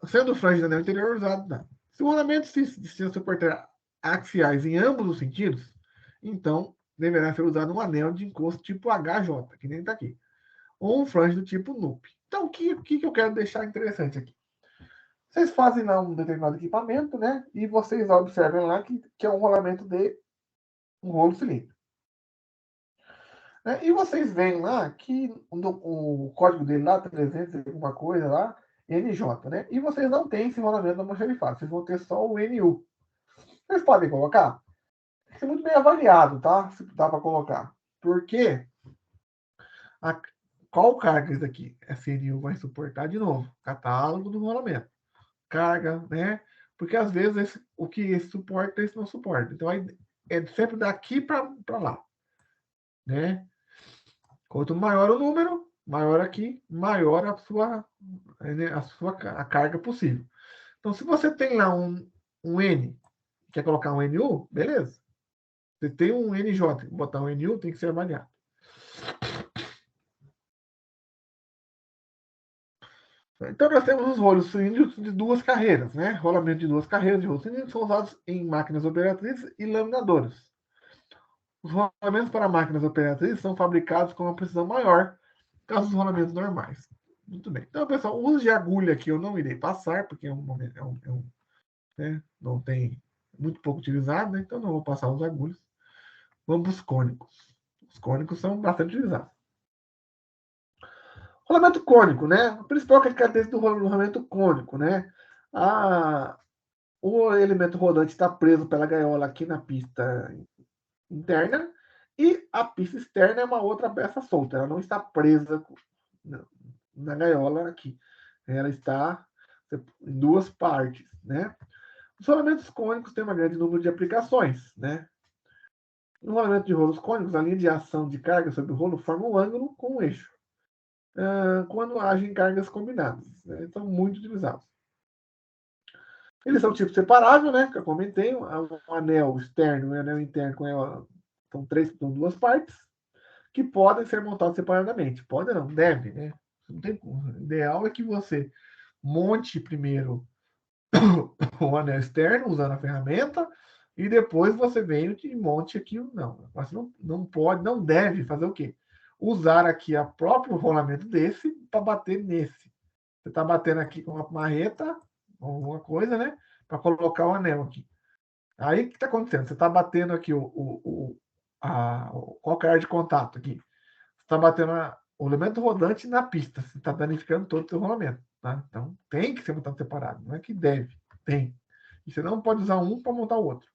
Sendo o flange do anel interior usado, não. Se o rolamento se suportar axiais em ambos os sentidos, então deverá ser usado um anel de encosto tipo HJ, que nem está aqui, ou um flange do tipo NUP. Então, o que eu quero deixar interessante aqui? Vocês fazem lá um determinado equipamento, né? E vocês observam lá que é um rolamento de um rolo cilíndrico. E vocês veem lá que o código dele lá, 300 alguma coisa lá, NJ, né? E vocês não têm esse rolamento na almoxarifado, vocês vão ter só o NU. Vocês podem colocar? Tem que ser muito bem avaliado, tá? Se dá para colocar. Porque qual carga isso aqui? Essa NU vai suportar de novo? Catálogo do rolamento. Carga, né? Porque às vezes o que esse suporta, esse não suporta. Então é sempre daqui para lá, né? Quanto maior o número, maior aqui, maior a carga possível. Então, se você tem lá um N, quer colocar um NU, beleza. Você tem um NJ, botar um NU, tem que ser avaliado. Então, nós temos os rolos cilíndricos de 2 carreiras, né? Rolamento de 2 carreiras de rolos cilíndricos são usados em máquinas operatrizes e laminadoras. Os rolamentos para máquinas operatrizes são fabricados com uma precisão maior que os rolamentos normais. Muito bem. Então, pessoal, o uso de agulha aqui eu não irei passar, porque né, não tem muito pouco utilizado, né? Então não vou passar os agulhas. Vamos para os cônicos. Os cônicos são bastante utilizados. Rolamento cônico, né? A principal característica do rolamento cônico, né? O elemento rodante está preso pela gaiola aqui na pista interna e a pista externa é uma outra peça solta. Ela não está presa na gaiola aqui. Ela está em 2 partes, né? Os rolamentos cônicos têm um grande número de aplicações, né? No rolamento de rolos cônicos, a linha de ação de carga sobre o rolo forma um ângulo com um eixo, quando agem cargas combinadas. Né? São muito utilizados. Eles são tipo separável, né? Que eu comentei, um anel externo e um anel interno são 2 partes que podem ser montados separadamente. Pode não, deve, né? O ideal é que você monte primeiro o anel externo usando a ferramenta e depois você vem e monte aqui. Não, você não pode, não deve fazer o quê? Usar aqui o próprio rolamento desse para bater nesse. Você está batendo aqui com uma marreta, alguma coisa, né? Para colocar o anel aqui. Aí o que está acontecendo? Você está batendo aqui o calcanhar de contato aqui. Você está batendo o elemento rodante na pista. Você está danificando todo o seu rolamento. Tá? Então tem que ser montado separado. Não é que deve. Tem. E você não pode usar um para montar o outro.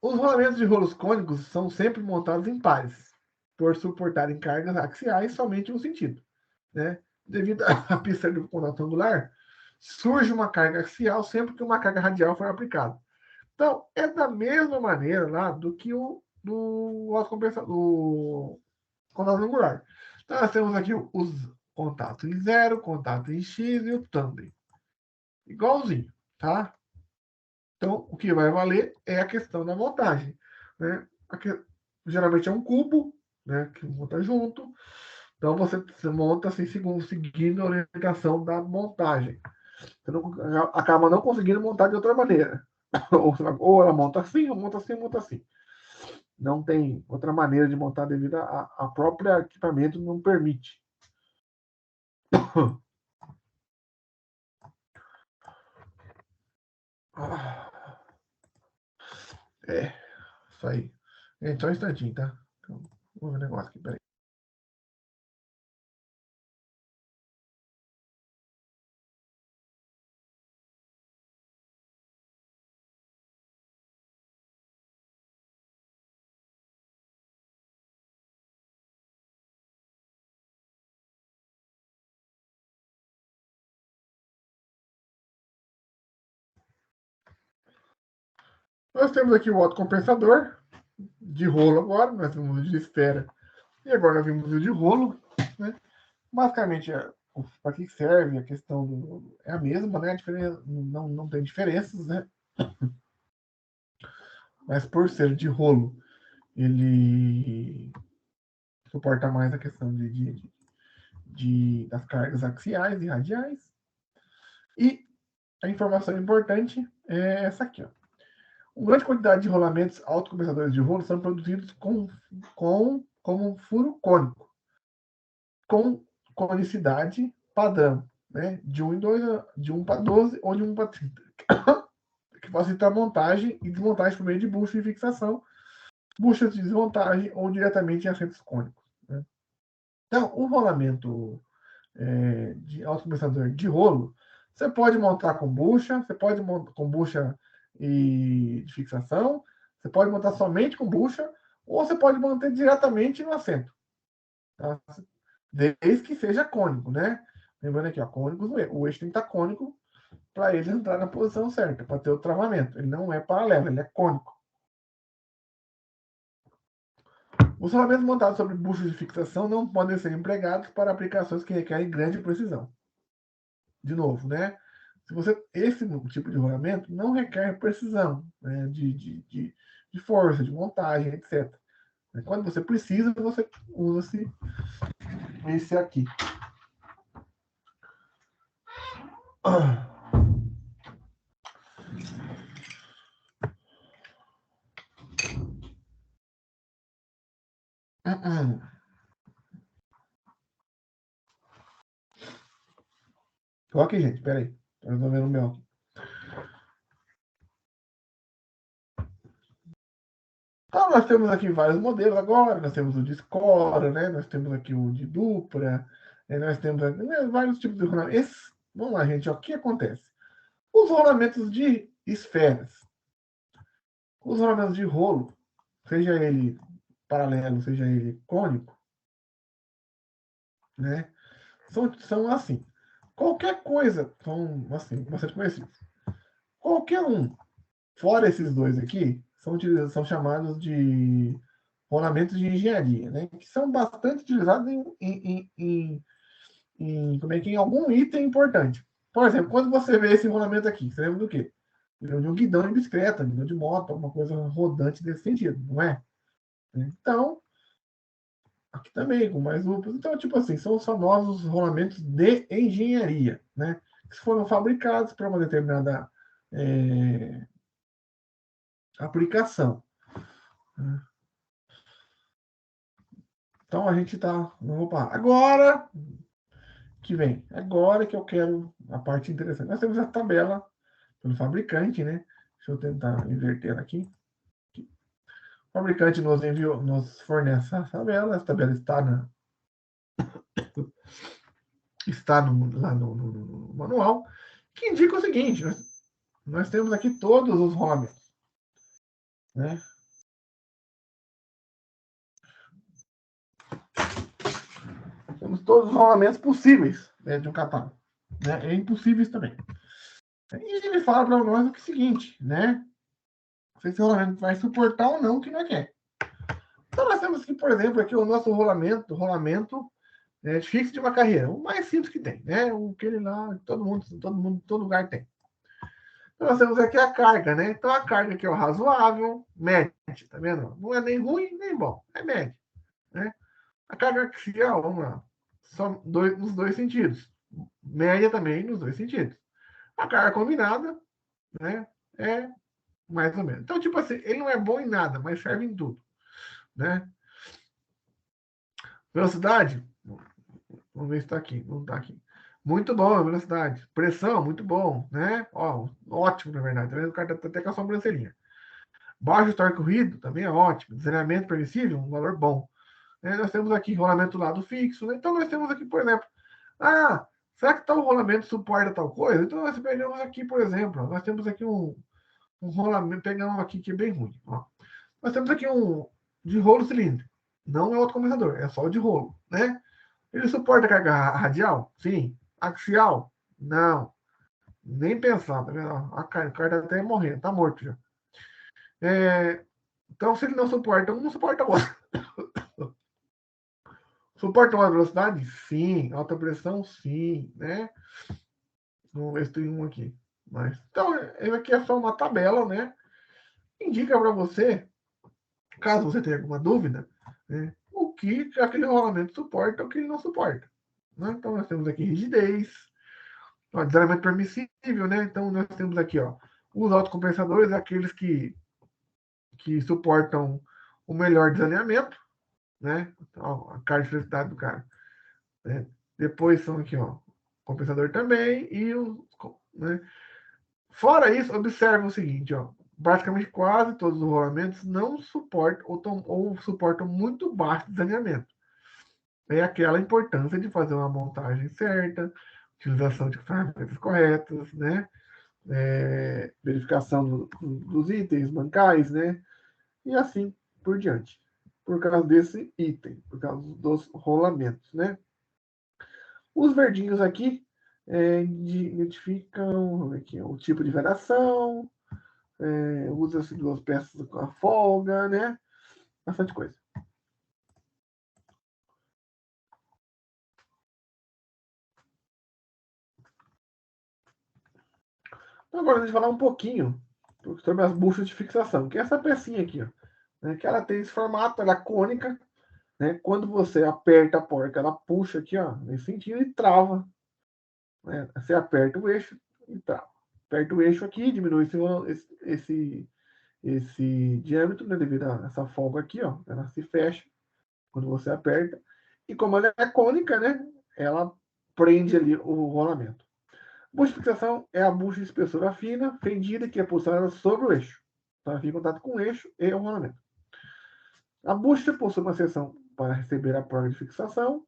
Os rolamentos de rolos cônicos são sempre montados em pares, por suportarem cargas axiais somente em um sentido. Né? Devido à pista de contato angular, surge uma carga axial sempre que uma carga radial for aplicada. Então, é da mesma maneira lá do que o contato angular. Então, nós temos aqui os contatos em 0, contato em X e o thumb. Igualzinho, tá? Então, o que vai valer é a questão da montagem. Né? Aqui, geralmente é um cubo, né, que monta junto. Então, você monta assim, seguindo a orientação da montagem. Você acaba não conseguindo montar de outra maneira. Ou ela monta assim, ou monta assim, ou monta assim. Não tem outra maneira de montar devido a próprio equipamento não permite. É, isso aí. Então, um instantinho, tá? Então, vou ver um negócio aqui, peraí. Nós temos aqui o autocompensador de rolo agora, nós vimos o de esfera e agora nós vimos o de rolo, né? Basicamente, para que serve a questão é a mesma, né? A diferença, não tem diferenças, né? Mas por ser de rolo, ele suporta mais a questão das cargas axiais e radiais. E a informação importante é essa aqui, ó. Uma grande quantidade de rolamentos autocompensadores de rolo são produzidos como um furo cônico, com conicidade padrão, né? De 1 em 2, de 1 para 12 ou de 1 para 30, que facilita a montagem e desmontagem por meio de bucha de fixação, buchas de desmontagem ou diretamente em assentos cônicos, né? Então, o rolamento de autocompensador de rolo, você pode montar com bucha, você pode montar com bucha de fixação, você pode montar somente com bucha, ou você pode manter diretamente no assento, tá? Desde que seja cônico, né? Lembrando aqui, ó, cônicos, o eixo tem que estar cônico para ele entrar na posição certa, para ter o travamento. Ele não é paralelo, ele é cônico. Os rolamentos montados sobre buchas de fixação não podem ser empregados para aplicações que requerem grande precisão. De novo, né? Esse tipo de rolamento não requer precisão, né, de força, de montagem, etc. Quando você precisa, você usa esse aqui. Ok, gente, peraí. Estou resolvendo o meu aqui. Então, nós temos aqui vários modelos agora. Nós temos o de escora, né? Nós temos aqui o de dupla. Nós temos aqui, né, vários tipos de rolamentos. Vamos lá, gente. Ó, o que acontece? Os rolamentos de esferas. Os rolamentos de rolo, seja ele paralelo, seja ele cônico, né? São assim. Qualquer coisa, são assim, bastante conhecidos. Qualquer um, fora esses dois aqui, são chamados de rolamentos de engenharia, né? Que são bastante utilizados como é que, em algum item importante. Por exemplo, quando você vê esse rolamento aqui, você lembra do quê? De um guidão de bicicleta, guidão de moto, alguma coisa rodante desse sentido, não é? Então, aqui também, com mais lúpulos. Então, tipo assim, são os famosos rolamentos de engenharia, né? Que foram fabricados para uma determinada aplicação. Então, a gente tá... Não vou parar. Agora que vem. Agora que eu quero a parte interessante. Nós temos a tabela pelo fabricante, né? Deixa eu tentar inverter aqui. O fabricante nos fornece a tabela. Essa tabela está lá no manual, que indica o seguinte: nós temos aqui todos os rolamentos, né? Temos todos os rolamentos possíveis, né, de um catálogo, né? E impossíveis também. E ele fala para nós o seguinte, né? Se esse rolamento vai suportar ou não o que nós quer. Então nós temos aqui, por exemplo, aqui o nosso rolamento fixo de uma carreira, o mais simples que tem, né? Aquele lá, todo lugar tem. Então nós temos aqui a carga, né? Então a carga aqui é o razoável, médio, tá vendo? Não é nem ruim nem bom, é médio, né? A carga axial, vamos lá, só nos dois sentidos. Média também nos dois sentidos. A carga combinada, né? É mais ou menos. Então, tipo assim, ele não é bom em nada, mas serve em tudo. né? Velocidade, vamos ver se está aqui, não está aqui. Muito bom a velocidade. Pressão, muito bom, né? Ó, ótimo, na verdade. O cara tá até com a sobrancelhinha. Baixo torque corrido, também é ótimo. Desalinhamento permissível, um valor bom. Nós temos aqui rolamento lado fixo, né? Então nós temos aqui, por exemplo, será que tal rolamento suporta tal coisa? Então nós pegamos aqui, por exemplo, nós temos aqui um rolamento, pegamos aqui que é bem ruim. Ó. Nós temos aqui um de rolo cilíndrico. Não é autocompensador, é só o de rolo, né? Ele suporta carga radial? Sim. Axial? Não. Nem pensar, tá vendo? O cara tá até morrendo, tá morto já. Então, se ele não suporta um, não suporta o outro. Suporta uma velocidade? Sim. Alta pressão? Sim. Né? Vamos ver se tem um aqui. Mas, então, ele aqui é só uma tabela, né? Indica para você, caso você tenha alguma dúvida, né, o que aquele rolamento suporta ou o que ele não suporta. Né? Então, nós temos aqui rigidez, desalinhamento permissível, né? Então, nós temos aqui, ó, os autocompensadores, aqueles que suportam o melhor desalinhamento, né? Então, a carga de felicidade do cara. Né? Depois são aqui, ó, compensador também e o, né? Fora isso, observe o seguinte, ó, basicamente quase todos os rolamentos não suportam ou suportam muito baixo desalinhamento. É aquela importância de fazer uma montagem certa, utilização de ferramentas corretas, né? Verificação dos itens bancais, né? E assim por diante. Por causa desse item, por causa dos rolamentos, né? Os verdinhos aqui identificam aqui, o tipo de vedação, usa-se 2 peças com a folga, né? Bastante coisa. Então, agora a gente vai falar um pouquinho sobre as buchas de fixação, que é essa pecinha aqui, ó, né? Que ela tem esse formato, ela é cônica, né? Quando você aperta a porca, ela puxa aqui, ó, nesse sentido e trava. Né? Você aperta o eixo e trava. Aperta o eixo aqui, diminui esse diâmetro, né, devido a essa folga aqui, ó, ela se fecha quando você aperta. E como ela é cônica, né, ela prende ali o rolamento. Bucha de fixação é a bucha de espessura fina, fendida, que é posicionada sobre o eixo. Então, ela fica em contato com o eixo e o rolamento. A bucha possui uma seção para receber a porca de fixação.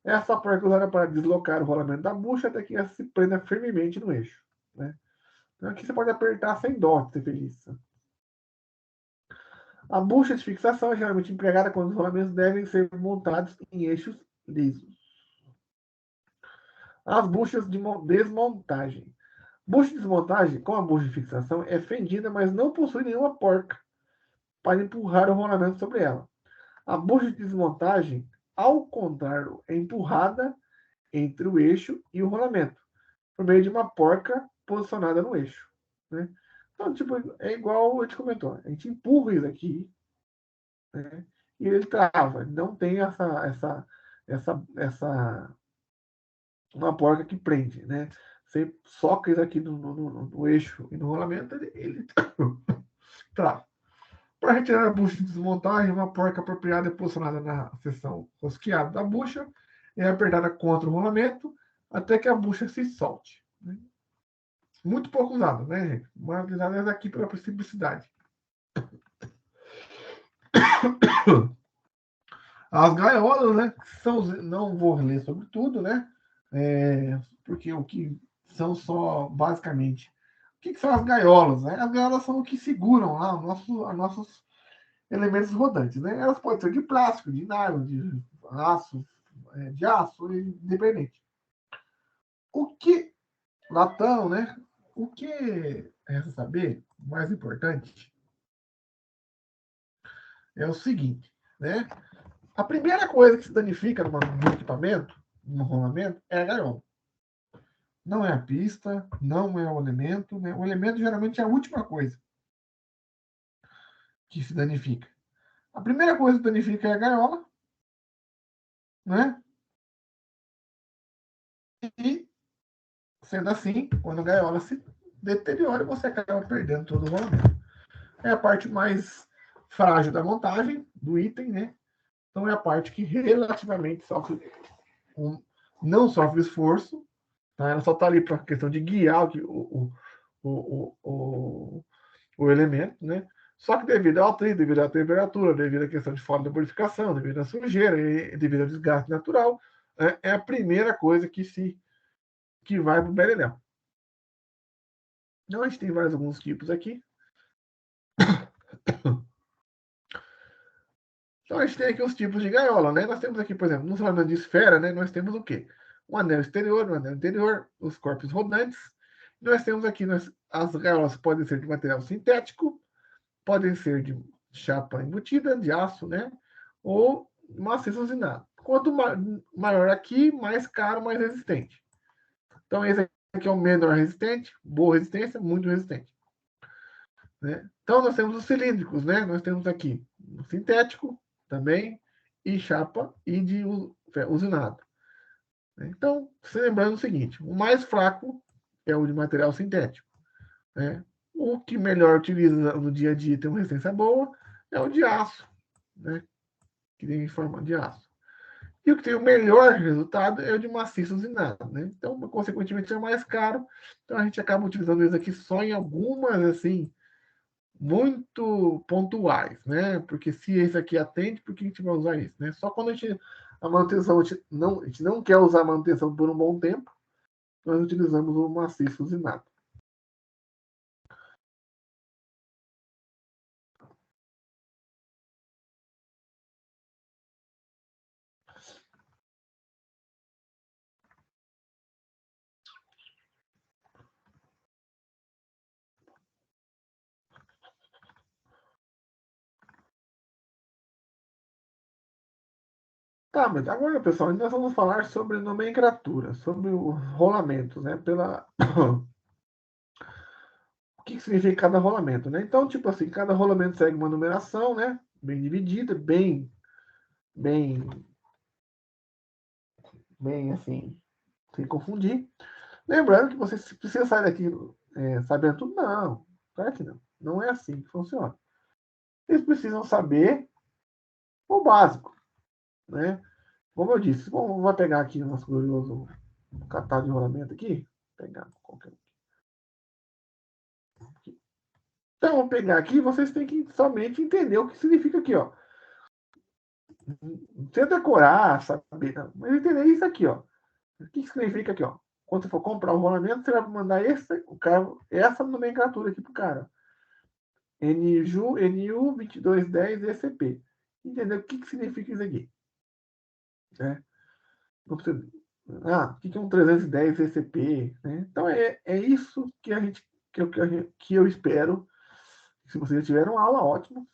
Essa porca é usada para deslocar o rolamento da bucha até que ela se prenda firmemente no eixo. Né? Então, aqui você pode apertar sem dó de ser feliz. A bucha de fixação é geralmente empregada quando os rolamentos devem ser montados em eixos lisos. As buchas de desmontagem. Bucha de desmontagem, com a bucha de fixação, é fendida, mas não possui nenhuma porca para empurrar o rolamento sobre ela. A bucha de desmontagem, ao contrário, é empurrada entre o eixo e o rolamento, por meio de uma porca posicionada no eixo. Né? Então, tipo, é igual a gente comentou. A gente empurra isso aqui, né? E ele trava. Não tem essa uma porca que prende, né? Você soca isso aqui no eixo e no rolamento, ele trava. Para retirar a bucha de desmontagem, uma porca apropriada é posicionada na seção rosqueada da bucha, é apertada contra o rolamento até que a bucha se solte. Né? Muito pouco usado, né, gente? Mas usado aqui pela simplicidade. As gaiolas, né? Não vou ler sobre tudo, né? Porque o que são só, basicamente, o que são as gaiolas? Né? As gaiolas são o que seguram lá os nossos elementos rodantes. Né? Elas podem ser de plástico, de nylon, de aço, independente. O que, latão, né? O que é saber, o mais importante, é o seguinte, né? A primeira coisa que se danifica no equipamento, no rolamento, é a gaiola. Não é a pista, não é o elemento. Né? O elemento geralmente é a última coisa que se danifica. A primeira coisa que danifica é a gaiola, né? E, sendo assim, quando a gaiola se deteriora, você acaba perdendo todo o rolamento. É a parte mais frágil da montagem do item, né? Então é a parte que relativamente não sofre esforço, tá? Ela só está ali para a questão de guiar o elemento, né? Só que devido ao atrito, devido à temperatura, devido à questão de falta de lubrificação, devido à sujeira e devido ao desgaste natural, é a primeira coisa que vai para o beleléu. Então a gente tem vários alguns tipos aqui. Então a gente tem aqui os tipos de gaiola, né? Nós temos aqui, por exemplo, no rolamento de esfera, né? Nós temos o quê? Um anel exterior, um anel interior, os corpos rodantes. Nós temos aqui, as gaiolas podem ser de material sintético, podem ser de chapa embutida, de aço, né? Ou maciço usinado. Quanto maior aqui, mais caro, mais resistente. Então esse aqui é o menor resistente, boa resistência, muito resistente. Né? Então nós temos os cilíndricos, né? Nós temos aqui o sintético também, e chapa e de usinado. Então, se lembrando o seguinte, o mais fraco é o de material sintético. Né? O que melhor utiliza no dia a dia tem uma resistência boa é o de aço, né? Que tem em forma de aço. E o que tem o melhor resultado é o de maciço usinado, né? Então, consequentemente, é mais caro. Então, a gente acaba utilizando isso aqui só em algumas, assim, muito pontuais, né? Porque se esse aqui atende, por que a gente vai usar isso, né? Só quando a gente a gente não quer usar a manutenção por um bom tempo, nós utilizamos o maciço usinado. Tá, mas agora, pessoal, nós vamos falar sobre nomenclatura, sobre o rolamento, né? O que significa cada rolamento, né? Então, tipo assim, cada rolamento segue uma numeração, né? Bem dividida, bem assim, sem confundir. Lembrando que você precisa sair daqui sabendo tudo. Não, claro que não. Não é assim que funciona. Eles precisam saber o básico, né? Como eu disse, vamos pegar aqui o nosso glorioso catálogo de rolamento aqui. Vou pegar qualquer aqui. Então, vou pegar aqui, vocês têm que somente entender o que significa aqui, ó. Não precisa decorar, saber, não. Mas entender isso aqui, ó. O que significa aqui, ó? Quando você for comprar um rolamento, você vai mandar essa nomenclatura aqui pro cara. NU 2210 ECP. Entendeu o que significa isso aqui? Né? Não precisa... o que é um 310 ECP? Né? Então é isso que eu espero. Se vocês tiveram aula, ótimo.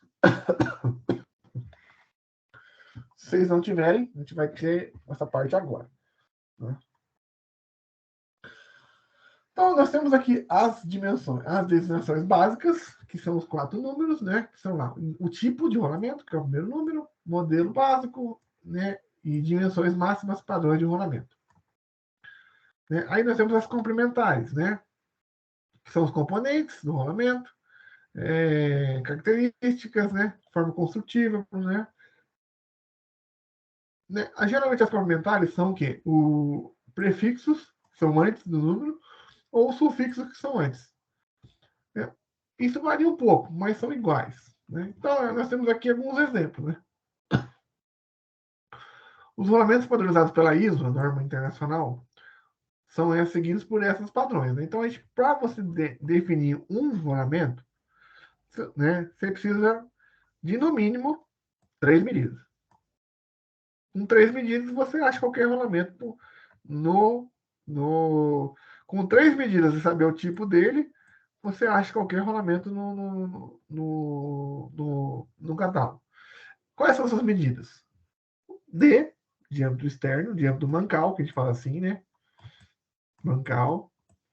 Se vocês não tiverem, a gente vai ter essa parte agora. Né? Então, nós temos aqui as dimensões básicas, que são os 4 números, né? Que são lá o tipo de rolamento, que é o primeiro número, modelo básico, né? E dimensões máximas padrões de rolamento. Né? Aí nós temos as complementares, né? Que são os componentes do rolamento, características, né? Forma construtiva, né? Geralmente as complementares são o quê? O prefixos, que são antes do número, ou sufixos, que são antes. Né? Isso varia um pouco, mas são iguais. Né? Então, nós temos aqui alguns exemplos. Né? Os rolamentos padronizados pela ISO, a norma internacional, são seguidos por esses padrões. Né? Então, para você definir um rolamento, né, você precisa de, no mínimo, 3 medidas. Com 3 medidas, você acha qualquer rolamento com 3 medidas e saber o tipo dele, você acha qualquer rolamento no catálogo. Quais são essas medidas? D, diâmetro externo, diâmetro mancal, que a gente fala assim, né? Mancal,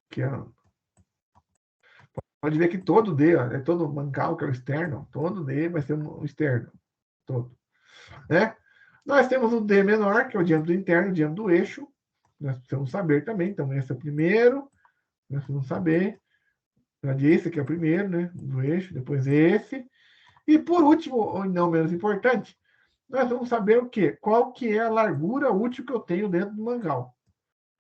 que é... Pode ver que todo D, ó, é todo mancal, que é o externo, todo D vai ser um externo, todo. Né? Nós temos o D menor, que é o diâmetro interno, o diâmetro do eixo. Nós precisamos saber também, então esse é o primeiro, nós precisamos saber. Esse aqui é o primeiro, né? Do eixo, depois esse. E por último, ou não menos importante, nós vamos saber o quê? Qual que é a largura útil que eu tenho dentro do mangal.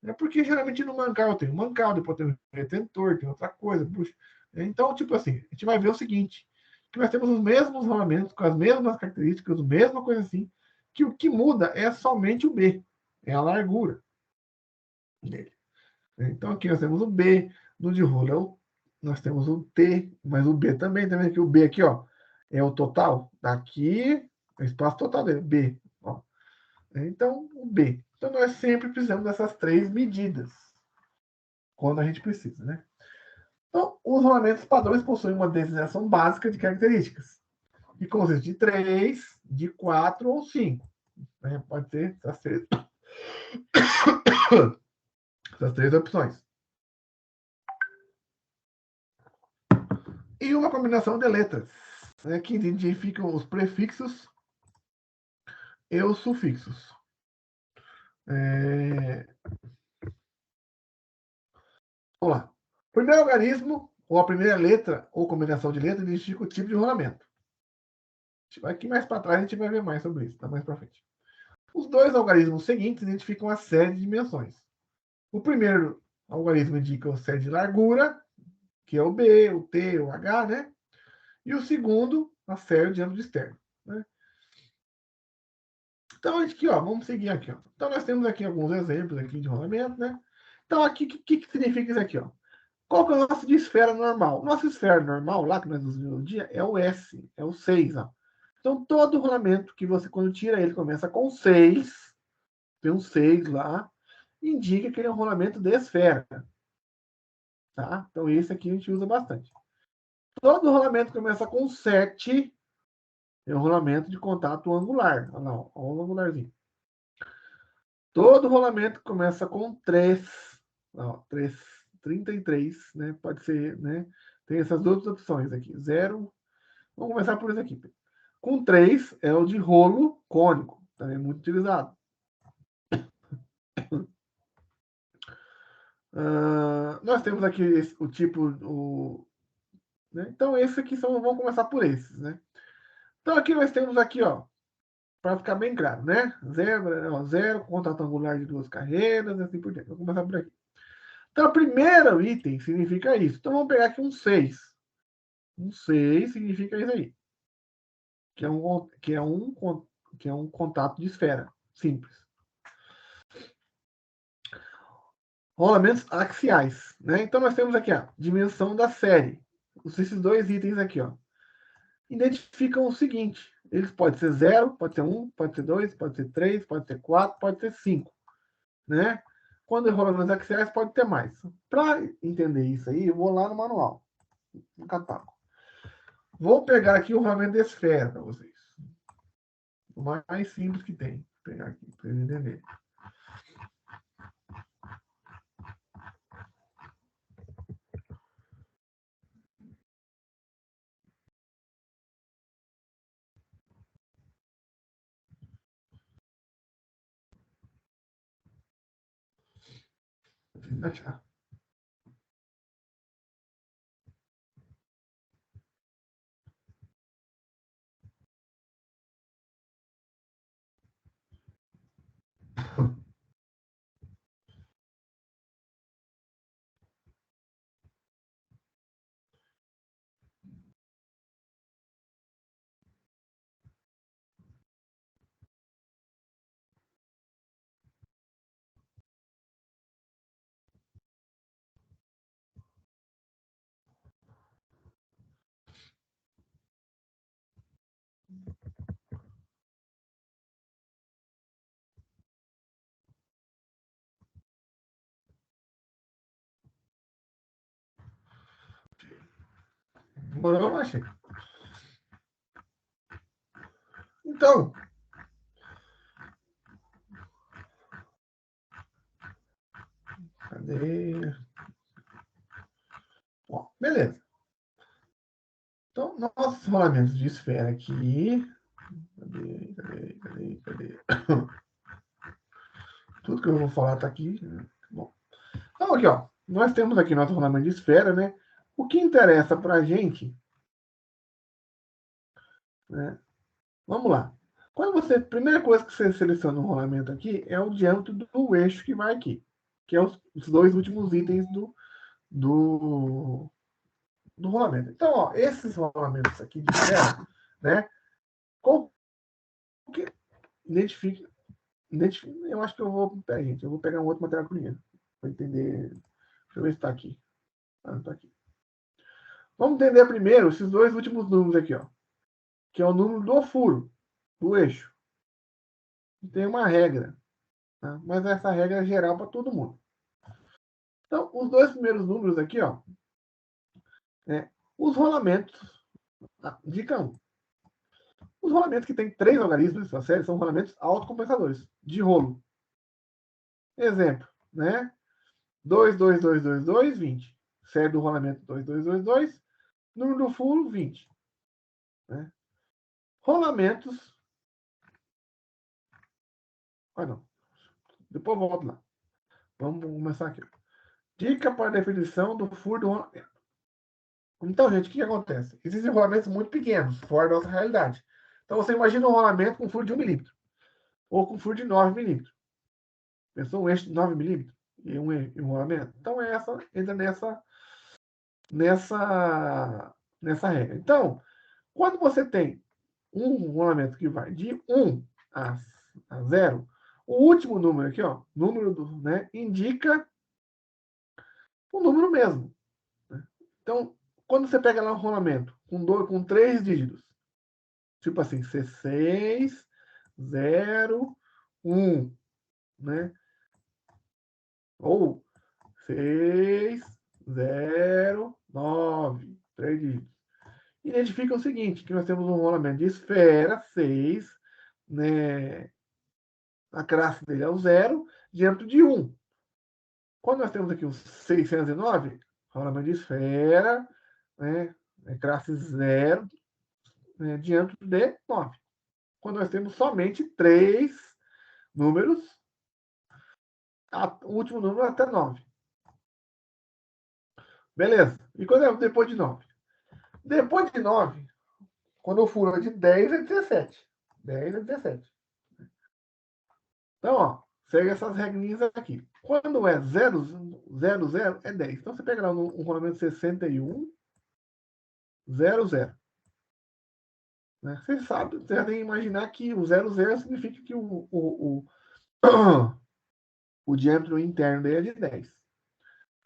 É porque geralmente no mangal eu tenho um mangal, depois eu tenho um retentor, tem outra coisa. Puxa. Então, tipo assim, a gente vai ver o seguinte, que nós temos os mesmos rolamentos, com as mesmas características, a mesma coisa assim, que o que muda é somente o B, é a largura dele. Então aqui nós temos o B, no de rolo nós temos o T, mas o B também, tá vendo que o B aqui, ó, é o total, daqui, o espaço total dele, B, ó. Então, o B. Então, nós sempre precisamos dessas três medidas, quando a gente precisa, né? Então, os rolamentos padrões possuem uma designação básica de características, que consiste de 3, de 4 ou 5. Né? Pode ter essas três opções. E uma combinação de letras, né, que identificam os prefixos e os sufixos. Vamos lá. O primeiro algarismo, ou a primeira letra, ou combinação de letras, identifica o tipo de rolamento. Aqui mais para trás a gente vai ver mais sobre isso, tá mais para frente. Os dois algarismos seguintes identificam a série de dimensões. O primeiro algarismo indica a série de largura, que é o B, o T, o H, né? E o segundo, a série de âmbito externo. Né? Então, aqui, ó, vamos seguir aqui. Ó. Então, nós temos aqui alguns exemplos aqui de rolamento, né? Então, aqui, o que significa isso aqui? Ó? Qual que é o nosso de esfera normal? Nossa esfera normal, lá que nós usamos no dia, é o S, é o 6. Ó. Então, todo rolamento que você, quando tira ele, começa com 6, tem um 6 lá, indica que ele é um rolamento de esfera. Tá? Então, esse aqui a gente usa bastante. Todo rolamento que começa com 7 é um rolamento de contato angular. Olha lá, ó, o angularzinho. Todo rolamento que começa com 3, ó, 3, 33, né? Pode ser, né? Tem essas duas opções aqui. 0. Vamos começar por esse aqui. Com 3 é o de rolo cônico. Também é muito utilizado. Nós temos aqui o tipo, né? Então, esses aqui vamos começar por esses, né? Então, aqui nós temos aqui, ó, para ficar bem claro, né? 0, contato angular de duas carreiras, assim por diante. Vamos começar por aqui. Então, o primeiro item significa isso. Então, vamos pegar aqui um 6. Um 6 significa isso aí. Que é um contato de esfera. Simples. Rolamentos axiais, né? Então, nós temos aqui a dimensão da série. Esses dois itens aqui, ó. Identificam o seguinte. Eles podem ser 0, pode ser 1, pode ser 2, pode ser 3, pode ser 4, pode ser 5. Né? Quando rolamentos axiais, pode ter mais. Para entender isso aí, eu vou lá no manual, no catálogo. Vou pegar aqui o rolamento de esfera para vocês. O mais simples que tem. Vou pegar aqui para vocês entenderem. Achar. Demorou, achei. Então, cadê? Ó, beleza. Então, nossos rolamentos de esfera aqui. Cadê? Tudo que eu vou falar está aqui. Bom. Então, aqui, ó. Nós temos aqui nosso rolamento de esfera, né? O que interessa para a gente né? Vamos lá. Primeira coisa que você seleciona no rolamento aqui é o diâmetro do eixo que vai aqui, que é os dois últimos itens do rolamento. Então, ó, esses rolamentos aqui de ferro, né? Qual que identifica, eu acho que eu vou, peraí, gente, eu vou pegar um outro material corinha para entender. Deixa eu ver se está aqui. Ah, não está aqui. Vamos entender primeiro esses dois últimos números aqui, ó, que é o número do furo, do eixo. Tem uma regra, tá? Mas essa regra é geral para todo mundo. Então, os dois primeiros números aqui, ó, os rolamentos, dica 1. Os rolamentos que tem 3 algarismos nessa série são rolamentos autocompensadores, de rolo. Exemplo, né? 2, 2, 2, 2, 2, 20. Série do rolamento 2, 2, 2, 2. Número do furo, 20. Né? Rolamentos. Ah, não. Depois eu volto lá. Vamos começar aqui. Dica para definição do furo do rolamento. Então, gente, o que acontece? Existem rolamentos muito pequenos, fora da nossa realidade. Então, você imagina um rolamento com furo de 1 milímetro. Ou com furo de 9 milímetros. Pensou um eixo de 9 milímetros e um rolamento? Então, entra nessa regra. Então, quando você tem um rolamento que vai de 1 a 0, o último número aqui, ó, né, indica o número mesmo. Né? Então, quando você pega lá um rolamento com 3 dígitos, tipo assim, C6, 0, 1, né? Ou 6, 0, 9, 3 dígitos. Identifica o seguinte, que nós temos um rolamento de esfera, 6, né? A classe dele é o 0, diâmetro de 1. Quando nós temos aqui o 609, rolamento de esfera, né? Classe 0, né? Diâmetro de 9. Quando nós temos somente 3 números, o último número até 9. Beleza. E quando é depois de 9? Depois de 9, quando eu furo de 10 é 17. 10 é 17. Então, ó, segue essas regrinhas aqui. Quando é 0, 0, 0, é 10. Então, você pega lá um rolamento 61, 0, 0. Né? Você sabe, você já tem que imaginar que o 0, 0 significa que o diâmetro interno dele é de 10.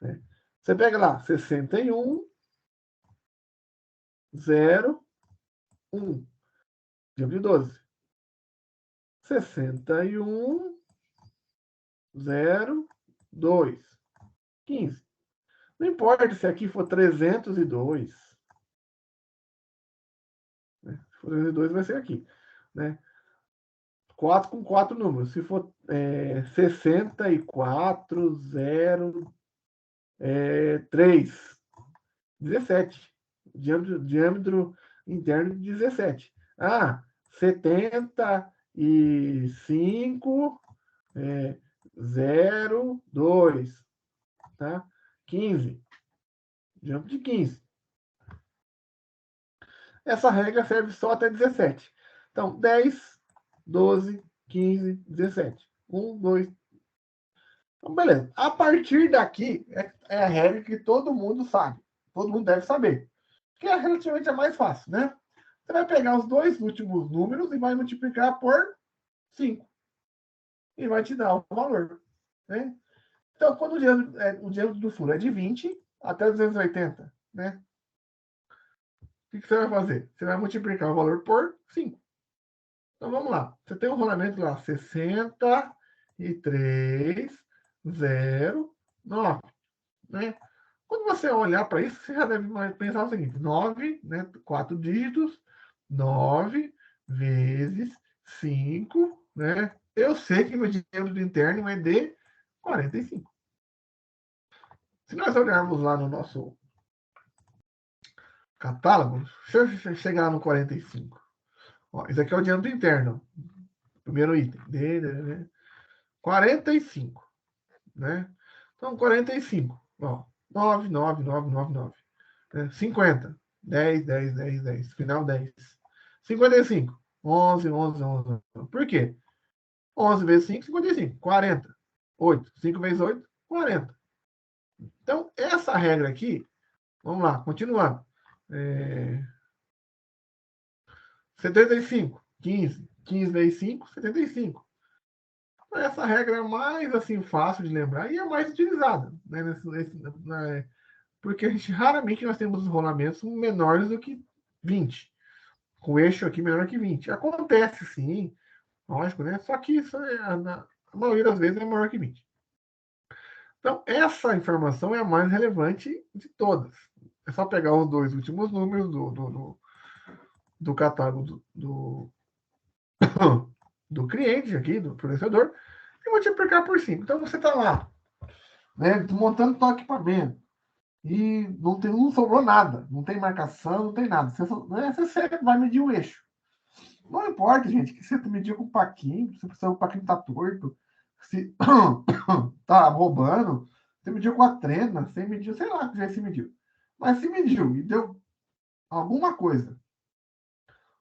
Né? Você pega lá 61, 0, 1. Diâmetro de 12. 61, 0, 2. 15. Não importa se aqui for 302. Né? Se for 302, vai ser aqui. Né? 4 com 4 números. Se for 64, 0, 3, 17. Diâmetro interno de 17. Ah, 75, 0, 2. Tá? 15. Diâmetro de 15. Essa regra serve só até 17. Então, 10, 12, 15, 17. 1, 2. Então, beleza. A partir daqui, é a regra que todo mundo sabe. Todo mundo deve saber. Que é relativamente a mais fácil, né? Você vai pegar os dois últimos números e vai multiplicar por 5. E vai te dar o valor. Né? Então, quando o diâmetro do furo é de 20 até 280, né? O que você vai fazer? Você vai multiplicar o valor por 5. Então, vamos lá. Você tem um rolamento lá, 63,09. Né? Quando você olhar para isso, você já deve pensar o seguinte: 9, né, 4 dígitos, 9 vezes 5, né? Eu sei que meu diâmetro interno é de 45. Se nós olharmos lá no nosso catálogo, deixa eu chegar lá no 45. Ó, esse aqui é o diâmetro interno. Primeiro item. 45. Né? Então, 45. Ó, 9, 9, 9, 9, 9. 50. 10, 10, 10, 10. Final 10. 55. 11, 11, 11. Por quê? 11 vezes 5, 55. 40. 8. 5 vezes 8, 40. Então, essa regra aqui, vamos lá, continuando. 75. 15. 15 vezes 5, 75. Essa regra é mais assim fácil de lembrar e é mais utilizada, né, porque a gente raramente nós temos rolamentos menores do que 20, com o eixo aqui menor que 20. Acontece sim, lógico, né? Só que isso a maioria das vezes é maior que 20. Então, essa informação é a mais relevante de todas. É só pegar os dois últimos números do catálogo do cliente aqui, do fornecedor, e multiplicar por 5. Então, você está lá, né, montando o equipamento, e não sobrou nada, não tem marcação, não tem nada. Você vai medir o eixo. Não importa, gente, que você mediu com o Paquinho, se o Paquinho tá torto, se tá roubando, você mediu com a trena, você mediu, sei lá, que já se mediu. Mas se mediu e deu alguma coisa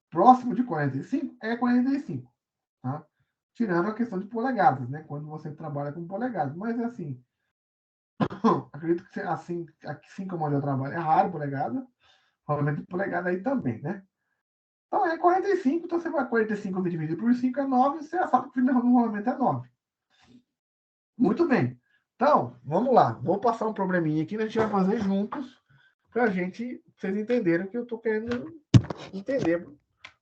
próximo de 45, é 45, tá? Tirando a questão de polegadas, né? Quando você trabalha com polegadas. Mas, assim, acredito que assim como eu trabalho, é raro polegada, rolamento de polegada aí também, né? Então é 45, então você vai 45 dividido por 5 é 9, você já sabe que o primeiro rolamento é 9. Muito bem. Então, vamos lá. Vou passar um probleminha aqui, a gente vai fazer juntos, para vocês entenderem o que eu estou querendo entender,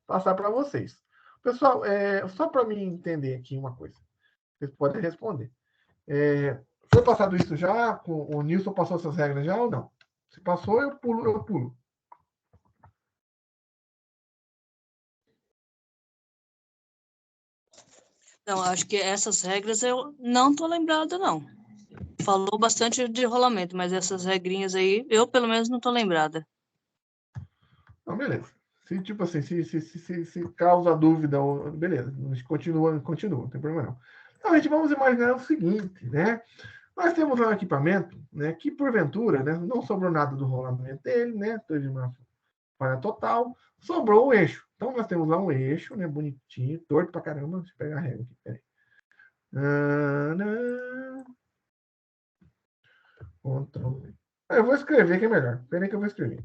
passar para vocês. Pessoal, só para mim entender aqui uma coisa, vocês podem responder. Foi passado isso já? O Nilson passou essas regras já ou não? Se passou, eu pulo. Não, acho que essas regras eu não estou lembrada, não. Falou bastante de rolamento, mas essas regrinhas aí, eu pelo menos não estou lembrada. Então, beleza. Se, tipo assim, se causa dúvida, beleza, continua, não tem problema não. Então, a gente vamos imaginar o seguinte, né? Nós temos lá um equipamento, né, que porventura, né, não sobrou nada do rolamento dele, né, teve uma falha total, sobrou o eixo. Então, nós temos lá um eixo, né, bonitinho, torto pra caramba. Deixa eu pegar a regra aqui, peraí. Ctrl. Eu vou escrever que é melhor. Peraí que eu vou escrever.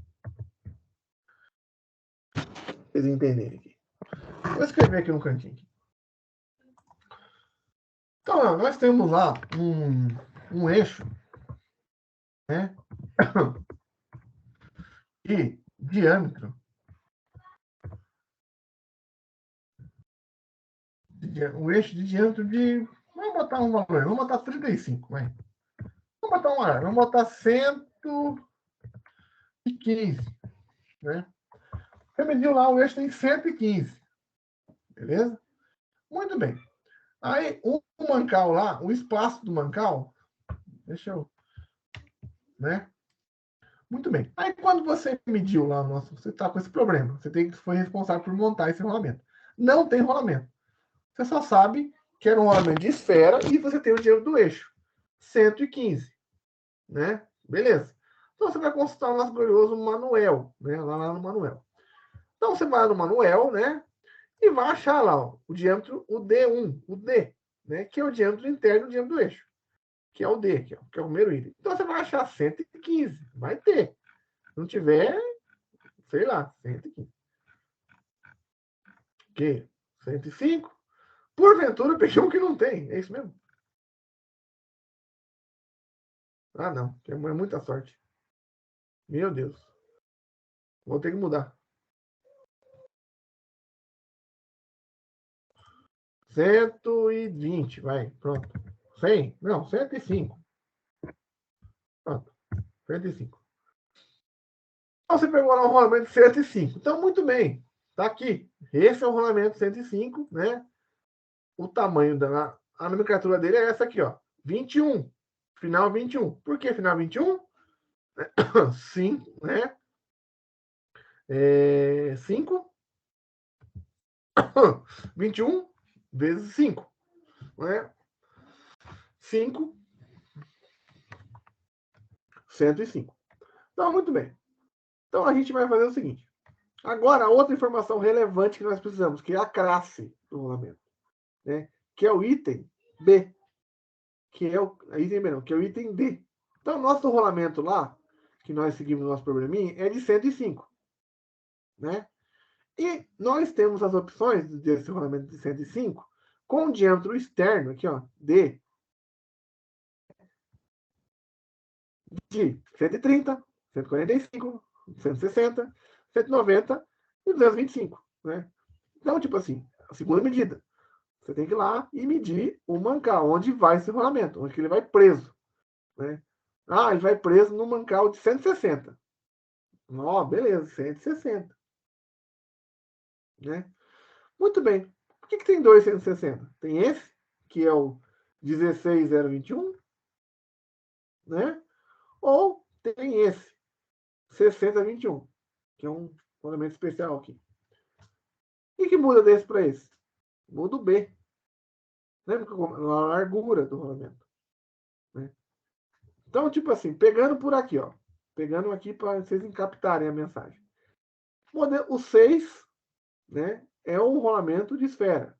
Pra vocês entenderem aqui. Vou escrever aqui no cantinho. Então, nós temos lá um eixo, né? E diâmetro. Um eixo de diâmetro de. Vamos botar um valor, vamos botar 35, vai. Vamos botar um ar, vamos botar 115, né? Você mediu lá, o eixo tem 115. Beleza? Muito bem. Aí, o mancal lá, o espaço do mancal, deixa eu. Né? Muito bem. Aí, quando você mediu lá, você está com esse problema. Você foi responsável por montar esse rolamento. Não tem rolamento. Você só sabe que era um rolamento de esfera e você tem o diâmetro do eixo. 115. Né? Beleza. Então, você vai consultar o nosso glorioso Manuel. Né? Lá no Manuel. Então, você vai no Manuel, né? E vai achar lá ó, o diâmetro, o D1, o D, né? Que é o diâmetro interno do diâmetro do eixo. Que é o D, que é o primeiro item. Então, você vai achar 115. Vai ter. Se não tiver, sei lá, 115. Que? 105? Porventura, peguei um que não tem. É isso mesmo? Ah, não. É muita sorte. Meu Deus. Vou ter que mudar. 120, vai. Pronto. 100? Não, 105. Pronto. 105. Então, você pegou lá um rolamento de 105. Então, muito bem. Tá aqui. Esse é o rolamento 105, né? O tamanho a nomenclatura dele é essa aqui, ó. 21. Final 21. Por que final 21? 5, né? 5. 21 vezes 5. Né? 5. 105. Então, muito bem. Então, a gente vai fazer o seguinte. Agora, outra informação relevante que nós precisamos, que é a classe do rolamento, né? Que é o item B, que é o item B, não, que é o item D. Então, nosso rolamento lá, que nós seguimos no nosso probleminha, é de 105, né? E nós temos as opções desse rolamento de 105 com o diâmetro externo, aqui, ó, D, de 130, 145, 160, 190 e 225, né? Então, tipo assim, a segunda medida. Você tem que ir lá e medir o mancal, onde vai esse rolamento, onde que ele vai preso, né? Ah, ele vai preso no mancal de 160. Ó, beleza, 160. Né? Muito bem. Por que tem dois 160? Tem esse, que é o 16021, né? Ou tem esse, 6021, que é um rolamento especial aqui. E que muda desse para esse? Muda o B. Lembra que a largura do rolamento. Né? Então, tipo assim, pegando por aqui, ó. Pegando aqui para vocês encaptarem a mensagem. O 6, né, é um rolamento de esfera.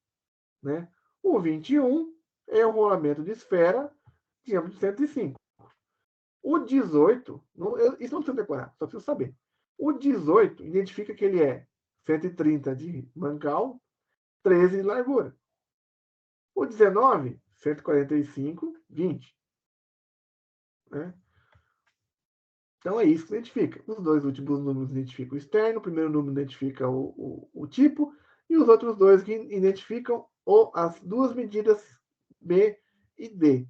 Né? O 21 é um rolamento de esfera, diâmetro de 105. O 18, isso não precisa decorar, só precisa saber. O 18 identifica que ele é 130 de mancal, 13 de largura. O 19, 145, 20. Né? Então é isso que identifica. Os dois últimos números identificam o externo, o primeiro número identifica o tipo, e os outros dois que identificam as duas medidas B e D.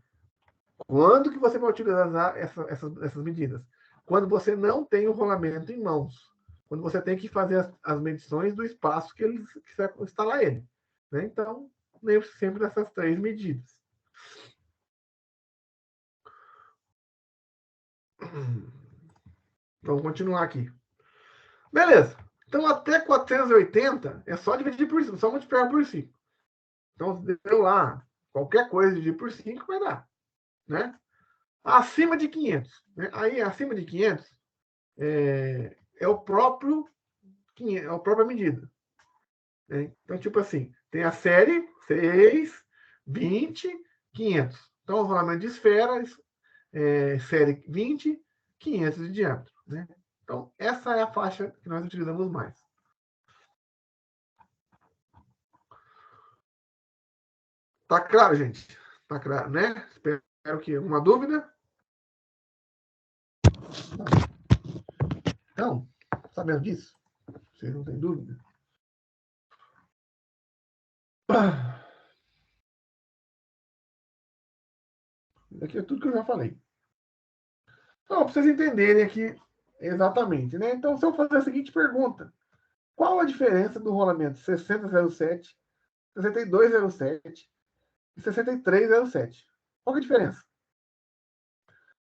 Quando que você vai utilizar essas medidas? Quando você não tem o rolamento em mãos. Quando você tem que fazer as medições do espaço que você vai instalar ele. Né? Então, lembre-se sempre dessas três medidas. Vamos continuar aqui. Beleza. Então, até 480 é só dividir por 5, só multiplicar por 5. Então, deu lá, qualquer coisa dividir por 5 vai dar. Né? Acima de 500. Né? Aí, acima de 500, é a própria medida. Né? Então, tipo assim, tem a série 6, 20, 500. Então, o rolamento de esferas, série 20, 500 de diâmetro. Né? Então, essa é a faixa que nós utilizamos mais. Tá claro, gente? Tá claro, né? Espero que uma dúvida. Então, sabendo disso, vocês não têm dúvida? Aqui é tudo que eu já falei. Então, para vocês entenderem aqui exatamente, né? Então, se eu fazer a seguinte pergunta: qual a diferença do rolamento 6007, 6207 e 6307? Qual é a diferença?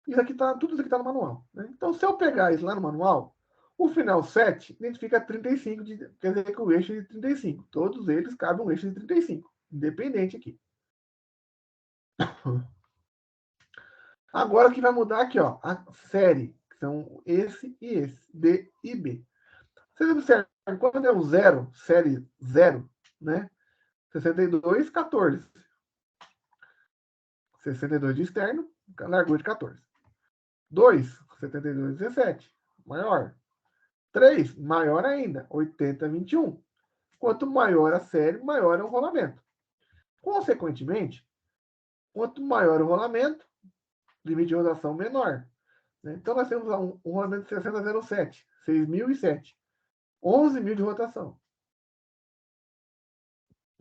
Tudo isso aqui está no manual. Né? Então, se eu pegar isso lá no manual, o final 7 identifica 35, quer dizer que o eixo é de 35. Todos eles cabem um eixo de 35, independente aqui. Agora o que vai mudar aqui, ó, a série, que são esse e esse, D e B. Vocês observam, quando é o 0, série 0, né? 62, 14. 62 de externo, largura de 14. 2, 72, 17. Maior. 3, maior ainda, 80, 21. Quanto maior a série, maior é o rolamento. Consequentemente, quanto maior o rolamento, limite de rotação menor. Né? Então, nós temos um rolamento de 6007, 6.007. 11.000 de rotação.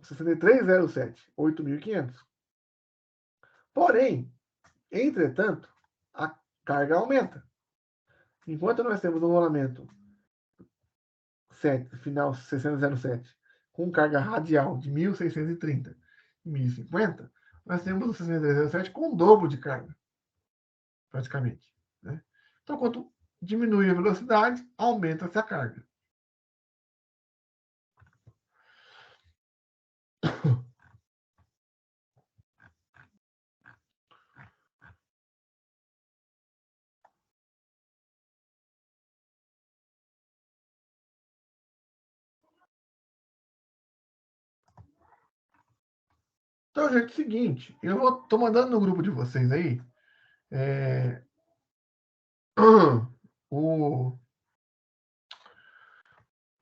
6307, 8.500. Porém, entretanto, a carga aumenta. Enquanto nós temos um rolamento 7, final 607, com carga radial de 1.630 e 1.050, nós temos o 6307 com o dobro de carga, praticamente. Né? Então, quanto diminui a velocidade, aumenta-se a carga. Então, gente, seguinte, tô mandando no grupo de vocês aí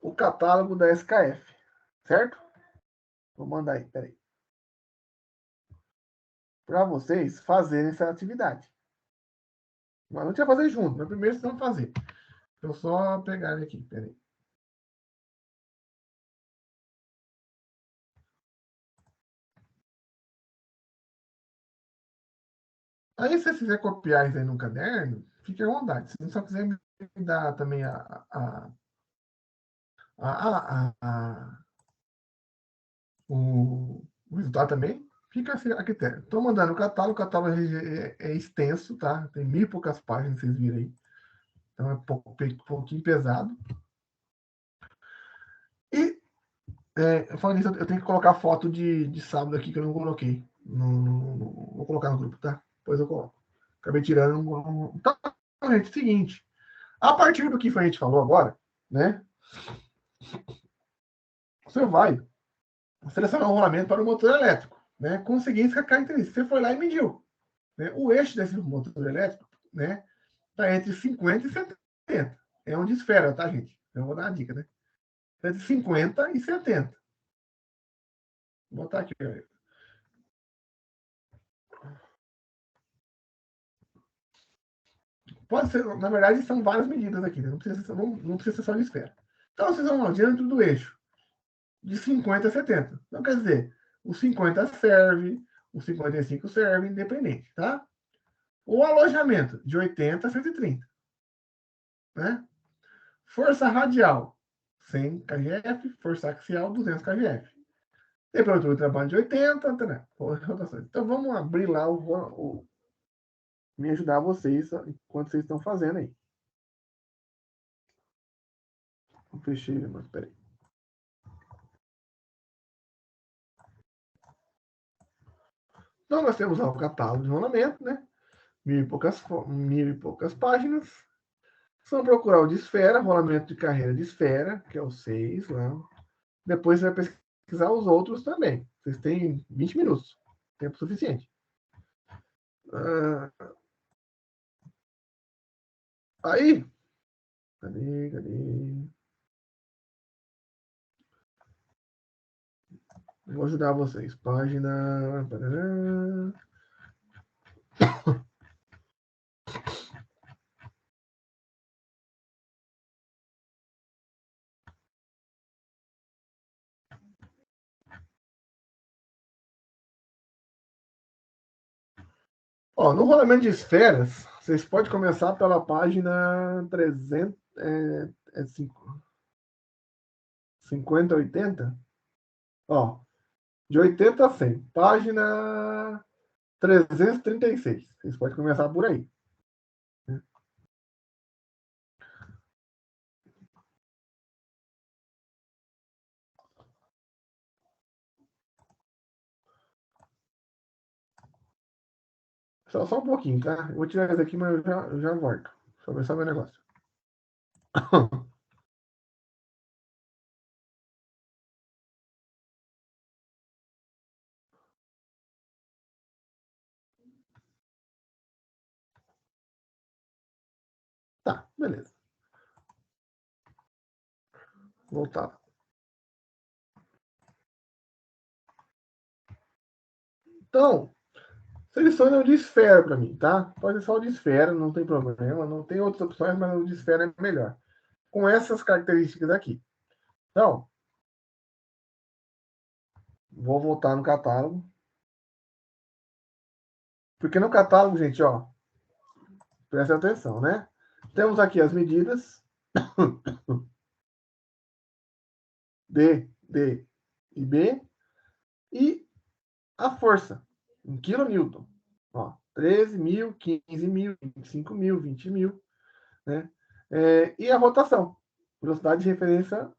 o catálogo da SKF, certo? Vou mandar aí, peraí. Para vocês fazerem essa atividade. Mas não tinha que fazer junto, mas primeiro vocês vão fazer. Deixa eu só pegar ele aqui, peraí. Aí, se você quiser copiar isso aí no caderno, fique à vontade. Se você só quiser me dar também o resultado também, fica assim, a critério. Estou mandando o catálogo é extenso, tá? Tem 1000 e poucas páginas, vocês viram aí. Então é um pouquinho pesado. E, falando nisso, eu tenho que colocar foto de sábado aqui que eu não coloquei. Vou colocar no grupo, tá? Depois eu coloco. Acabei tirando. Então, gente, seguinte. A partir do que a gente falou agora, né? Você vai selecionar um rolamento para o motor elétrico, né? Com as seguintes características. Você foi lá e mediu. Né? O eixo desse motor elétrico, né? Está entre 50 e 70. É onde esfera, tá, gente? Eu vou dar uma dica, né? Entre 50 e 70. Vou botar aqui. Pode ser, na verdade, são várias medidas aqui, né? Não precisa ser só de esfera. Então, vocês vão lá, diâmetro do eixo, de 50 a 70. Então, quer dizer, o 50 serve, o 55 serve, independente, tá? O alojamento, de 80 a 130. Né? Força radial, 100 kgf, força axial, 200 kgf. Temperatura de trabalho de 80, né? Então, vamos abrir lá me ajudar vocês enquanto vocês estão fazendo aí. Fechei, mas peraí. Então, nós temos lá o catálogo de rolamento, né? 1000 e poucas páginas. Só procurar o de esfera, rolamento de carreira de esfera, que é o 6 lá. Depois você vai pesquisar os outros também. Vocês têm 20 minutos. Tempo suficiente. Aí. Cadê? Vou ajudar vocês. Página. Ó, no rolamento de esferas, vocês podem começar pela página 300, 50, 80. Ó, de 80 a 100. Página 336. Vocês podem começar por aí. Só um pouquinho, tá? Eu vou tirar isso aqui, mas eu já volto. Deixa eu ver só meu negócio. Tá, beleza. Voltar. Então, selecione o de esfera para mim, tá? Pode ser só o de esfera, não tem problema. Não tem outras opções, mas o de esfera é melhor. Com essas características aqui. Então, vou voltar no catálogo. Porque no catálogo, gente, ó, presta atenção, né? Temos aqui as medidas D, D e B e a força em quilonewton. Ó, 13.000, 15.000, 25.000, 20.000, né? E a rotação, velocidade de referência,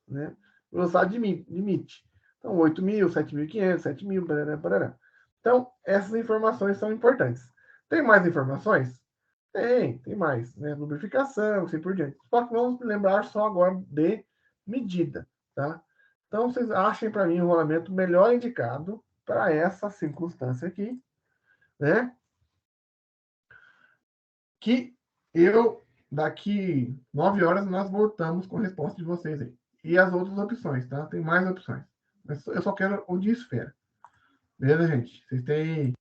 né? Velocidade limite. Então, 8.000, 7.500, 7.000, barará, barará. Então, essas informações são importantes. Tem mais informações? Tem mais, né? Lubrificação, assim por diante. Só que vamos lembrar só agora de medida, tá? Então, vocês achem para mim o rolamento melhor indicado, para essa circunstância aqui, né? Que daqui 9 horas, nós voltamos com a resposta de vocês aí. E as outras opções, tá? Tem mais opções. Mas eu só quero o de esfera. Beleza, gente? Vocês têm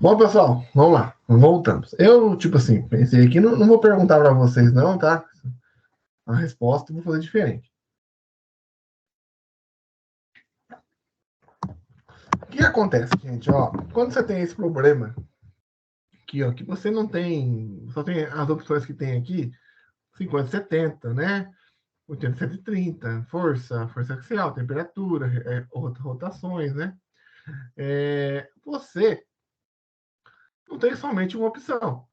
Bom, pessoal, vamos lá. Voltamos. Eu, tipo assim, pensei aqui, não vou perguntar para vocês não, tá? A resposta eu vou fazer diferente. O que acontece, gente? Ó, quando você tem esse problema aqui, ó, que você não tem, só tem as opções que tem aqui, 50, 70, né? 80, 130, força axial, temperatura, rotações, né? Você não tem somente uma opção.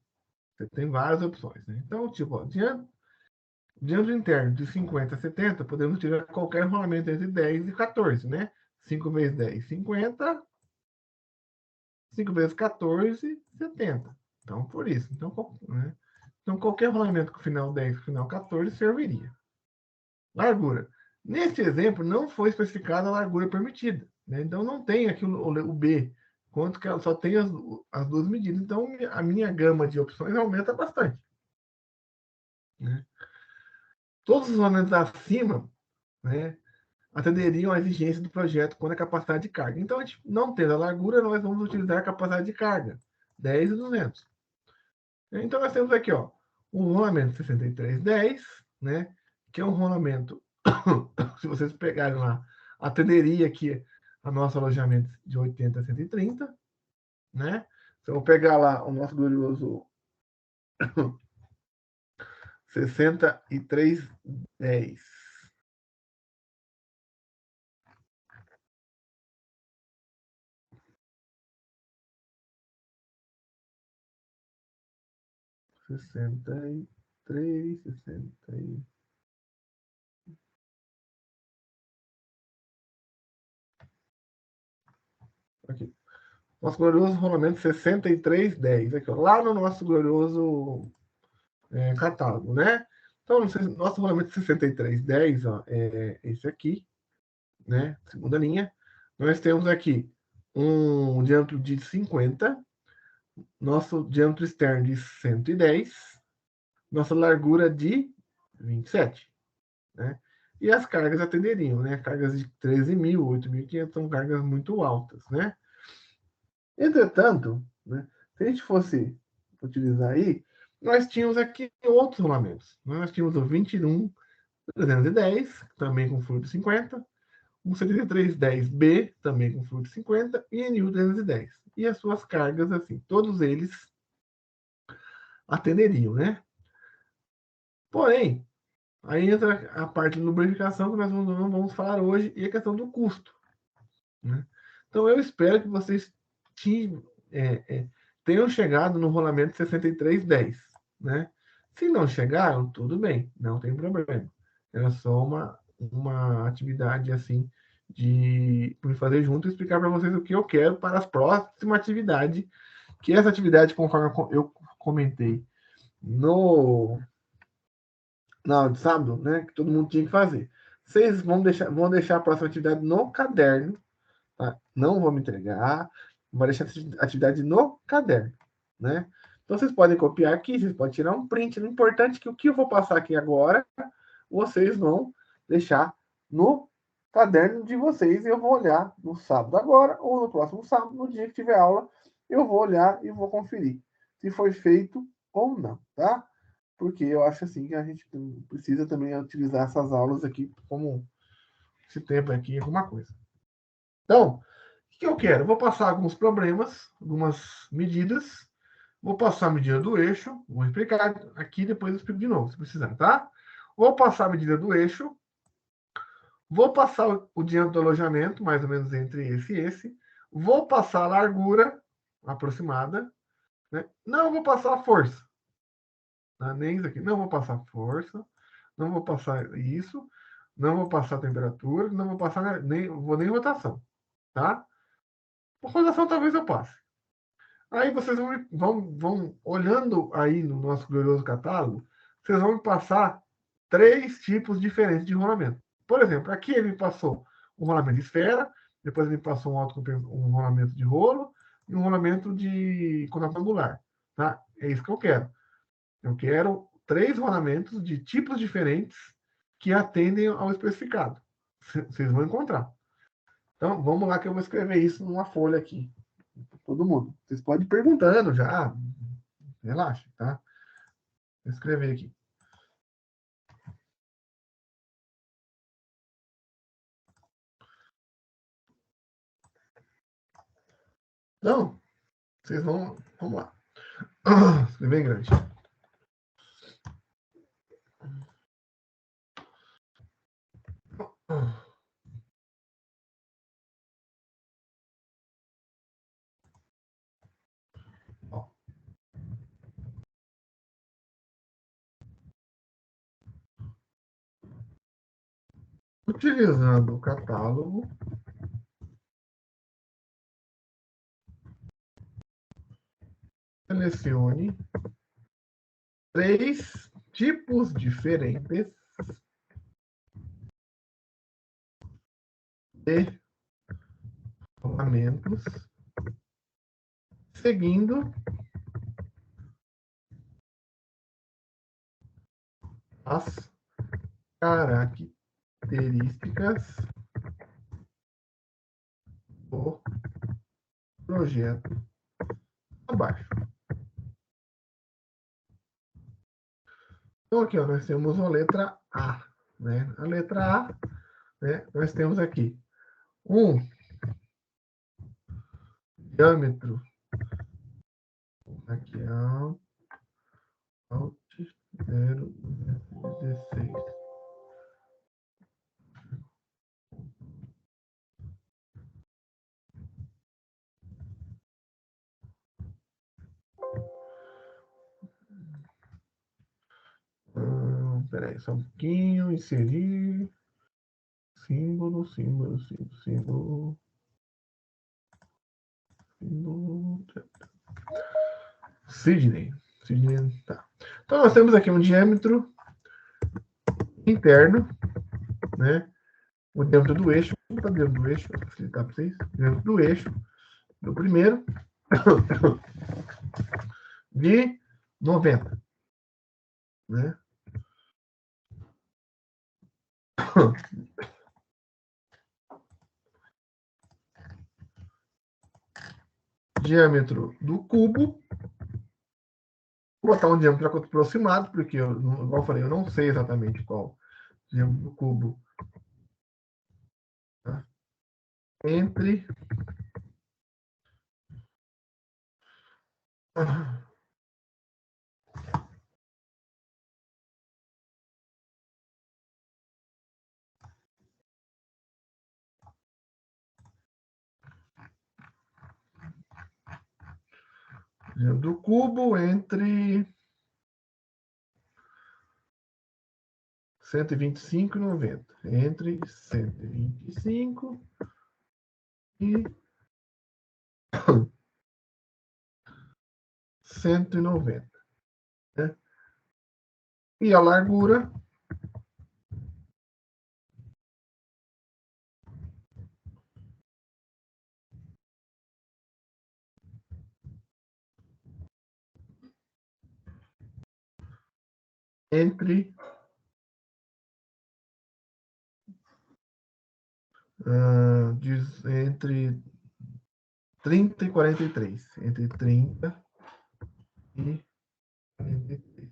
Você tem várias opções, né? Então, tipo, ó, diante do interno de 50 a 70, podemos tirar qualquer rolamento entre 10 e 14, né? 5 vezes 10, 50. 5 vezes 14, 70. Então, por isso. Então, né? Então qualquer rolamento com final 10 e final 14 serviria. Largura. Neste exemplo, não foi especificada a largura permitida. Né? Então, não tem aqui o B, quanto que só tem as duas medidas. Então, a minha gama de opções aumenta bastante. Né? Todos os rolamentos acima, né, atenderiam à exigência do projeto quanto à capacidade de carga. Então, a gente, não tendo a largura, nós vamos utilizar a capacidade de carga, 10 e 200. Então, nós temos aqui, ó, o rolamento 6310, né, que é um rolamento, se vocês pegarem lá, atenderia aqui a nosso alojamento de 80 a 130, né? Se eu vou pegar lá o nosso glorioso 6310. Sessenta e três, 60 e... Aqui. Nosso glorioso rolamento 6310. Aqui, ó, lá no nosso glorioso catálogo, né? Então, nosso rolamento 6310, ó, é esse aqui, né? Segunda linha. Nós temos aqui um diâmetro de 50, nosso diâmetro externo de 110, nossa largura de 27, né? E as cargas atenderiam, né? Cargas de 13.000, 8.500 são cargas muito altas, né? Entretanto, né, se a gente fosse utilizar aí, nós tínhamos aqui outros rolamentos. Nós tínhamos o 21.310, também com fluido 50, o 7310B, também com fluido 50, e NU310. E as suas cargas, assim, todos eles atenderiam, né? Porém, aí entra a parte de lubrificação que nós não vamos falar hoje, e a questão do custo. Né? Então, eu espero que vocês tenham chegado no rolamento 6310, né? Se não chegaram, tudo bem, não tem problema. Era só uma atividade assim de fazer junto e explicar para vocês o que eu quero para as próximas atividades, que essa atividade, conforme eu comentei na aula de sábado, né, que todo mundo tinha que fazer. Vocês vão deixar a próxima atividade no caderno, tá? Não vou me entregar, vou deixar a atividade no caderno, né? Então, vocês podem copiar aqui, vocês podem tirar um print. O importante é que o que eu vou passar aqui agora, vocês vão deixar no caderno de vocês e eu vou olhar no sábado agora ou no próximo sábado, no dia que tiver aula, eu vou olhar e vou conferir se foi feito ou não, tá? Porque eu acho assim que a gente precisa também utilizar essas aulas aqui como esse tempo aqui, alguma coisa. Então, o que eu quero? Eu vou passar alguns problemas, algumas medidas. Vou passar a medida do eixo. Vou explicar aqui, depois eu explico de novo, se precisar, tá? Vou passar a medida do eixo. Vou passar o diâmetro do alojamento, mais ou menos entre esse e esse. Vou passar a largura aproximada. Né? Não vou passar a força. Tá? Nem isso aqui. Não vou passar força. Não vou passar isso. Não vou passar temperatura. Não vou passar nem rotação. Tá? Por rotação talvez eu passe. Aí vocês vão olhando aí no nosso glorioso catálogo, vocês vão me passar 3 tipos diferentes de rolamento. Por exemplo, aqui ele me passou um rolamento de esfera, depois ele me passou um rolamento de rolo e um rolamento de contato angular. Tá? É isso que eu quero. Eu quero 3 rolamentos de tipos diferentes que atendem ao especificado. Vocês vão encontrar. Então, vamos lá que eu vou escrever isso numa folha aqui. Todo mundo. Vocês podem ir perguntando já. Relaxa, tá? Vou escrever aqui. Então, vocês vão... Vamos lá. Escrever em grande. Utilizando o catálogo, selecione 3 tipos diferentes de rolamentos, seguindo as características do projeto abaixo. Então, aqui, ó, nós temos a letra A, né? A letra A, né, nós temos aqui um diâmetro, aqui, Alt 0,16. Peraí, só um pouquinho, inserir, símbolo, símbolo. Sidney, tá. Então, nós temos aqui um diâmetro interno, né? O diâmetro do eixo, vou botar o diâmetro do eixo para facilitar para vocês. O diâmetro do eixo, do primeiro, de 90, né? Diâmetro do cubo. Vou botar um diâmetro aproximado, porque, igual eu falei, eu não sei exatamente qual diâmetro do cubo. Tá? Entre diâmetro do cubo entre 125 e 90. Entre 125 e 190. Né? E a largura entre entre 30 e 43. Entre 30 e 43.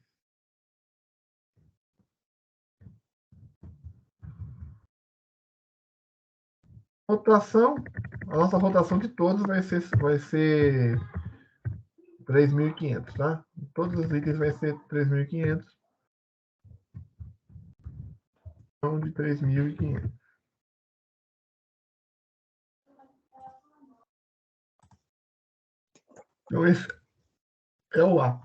Rotação, a nossa rotação de todos vai ser 3.500, tá? Todos os itens vai ser 3.500. Então, de 3.500. Então, esse é o A.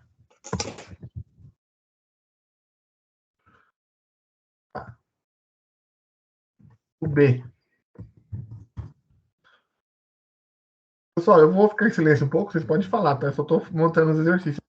O B. Pessoal, eu vou ficar em silêncio um pouco, vocês podem falar, tá? Eu só estou montando os exercícios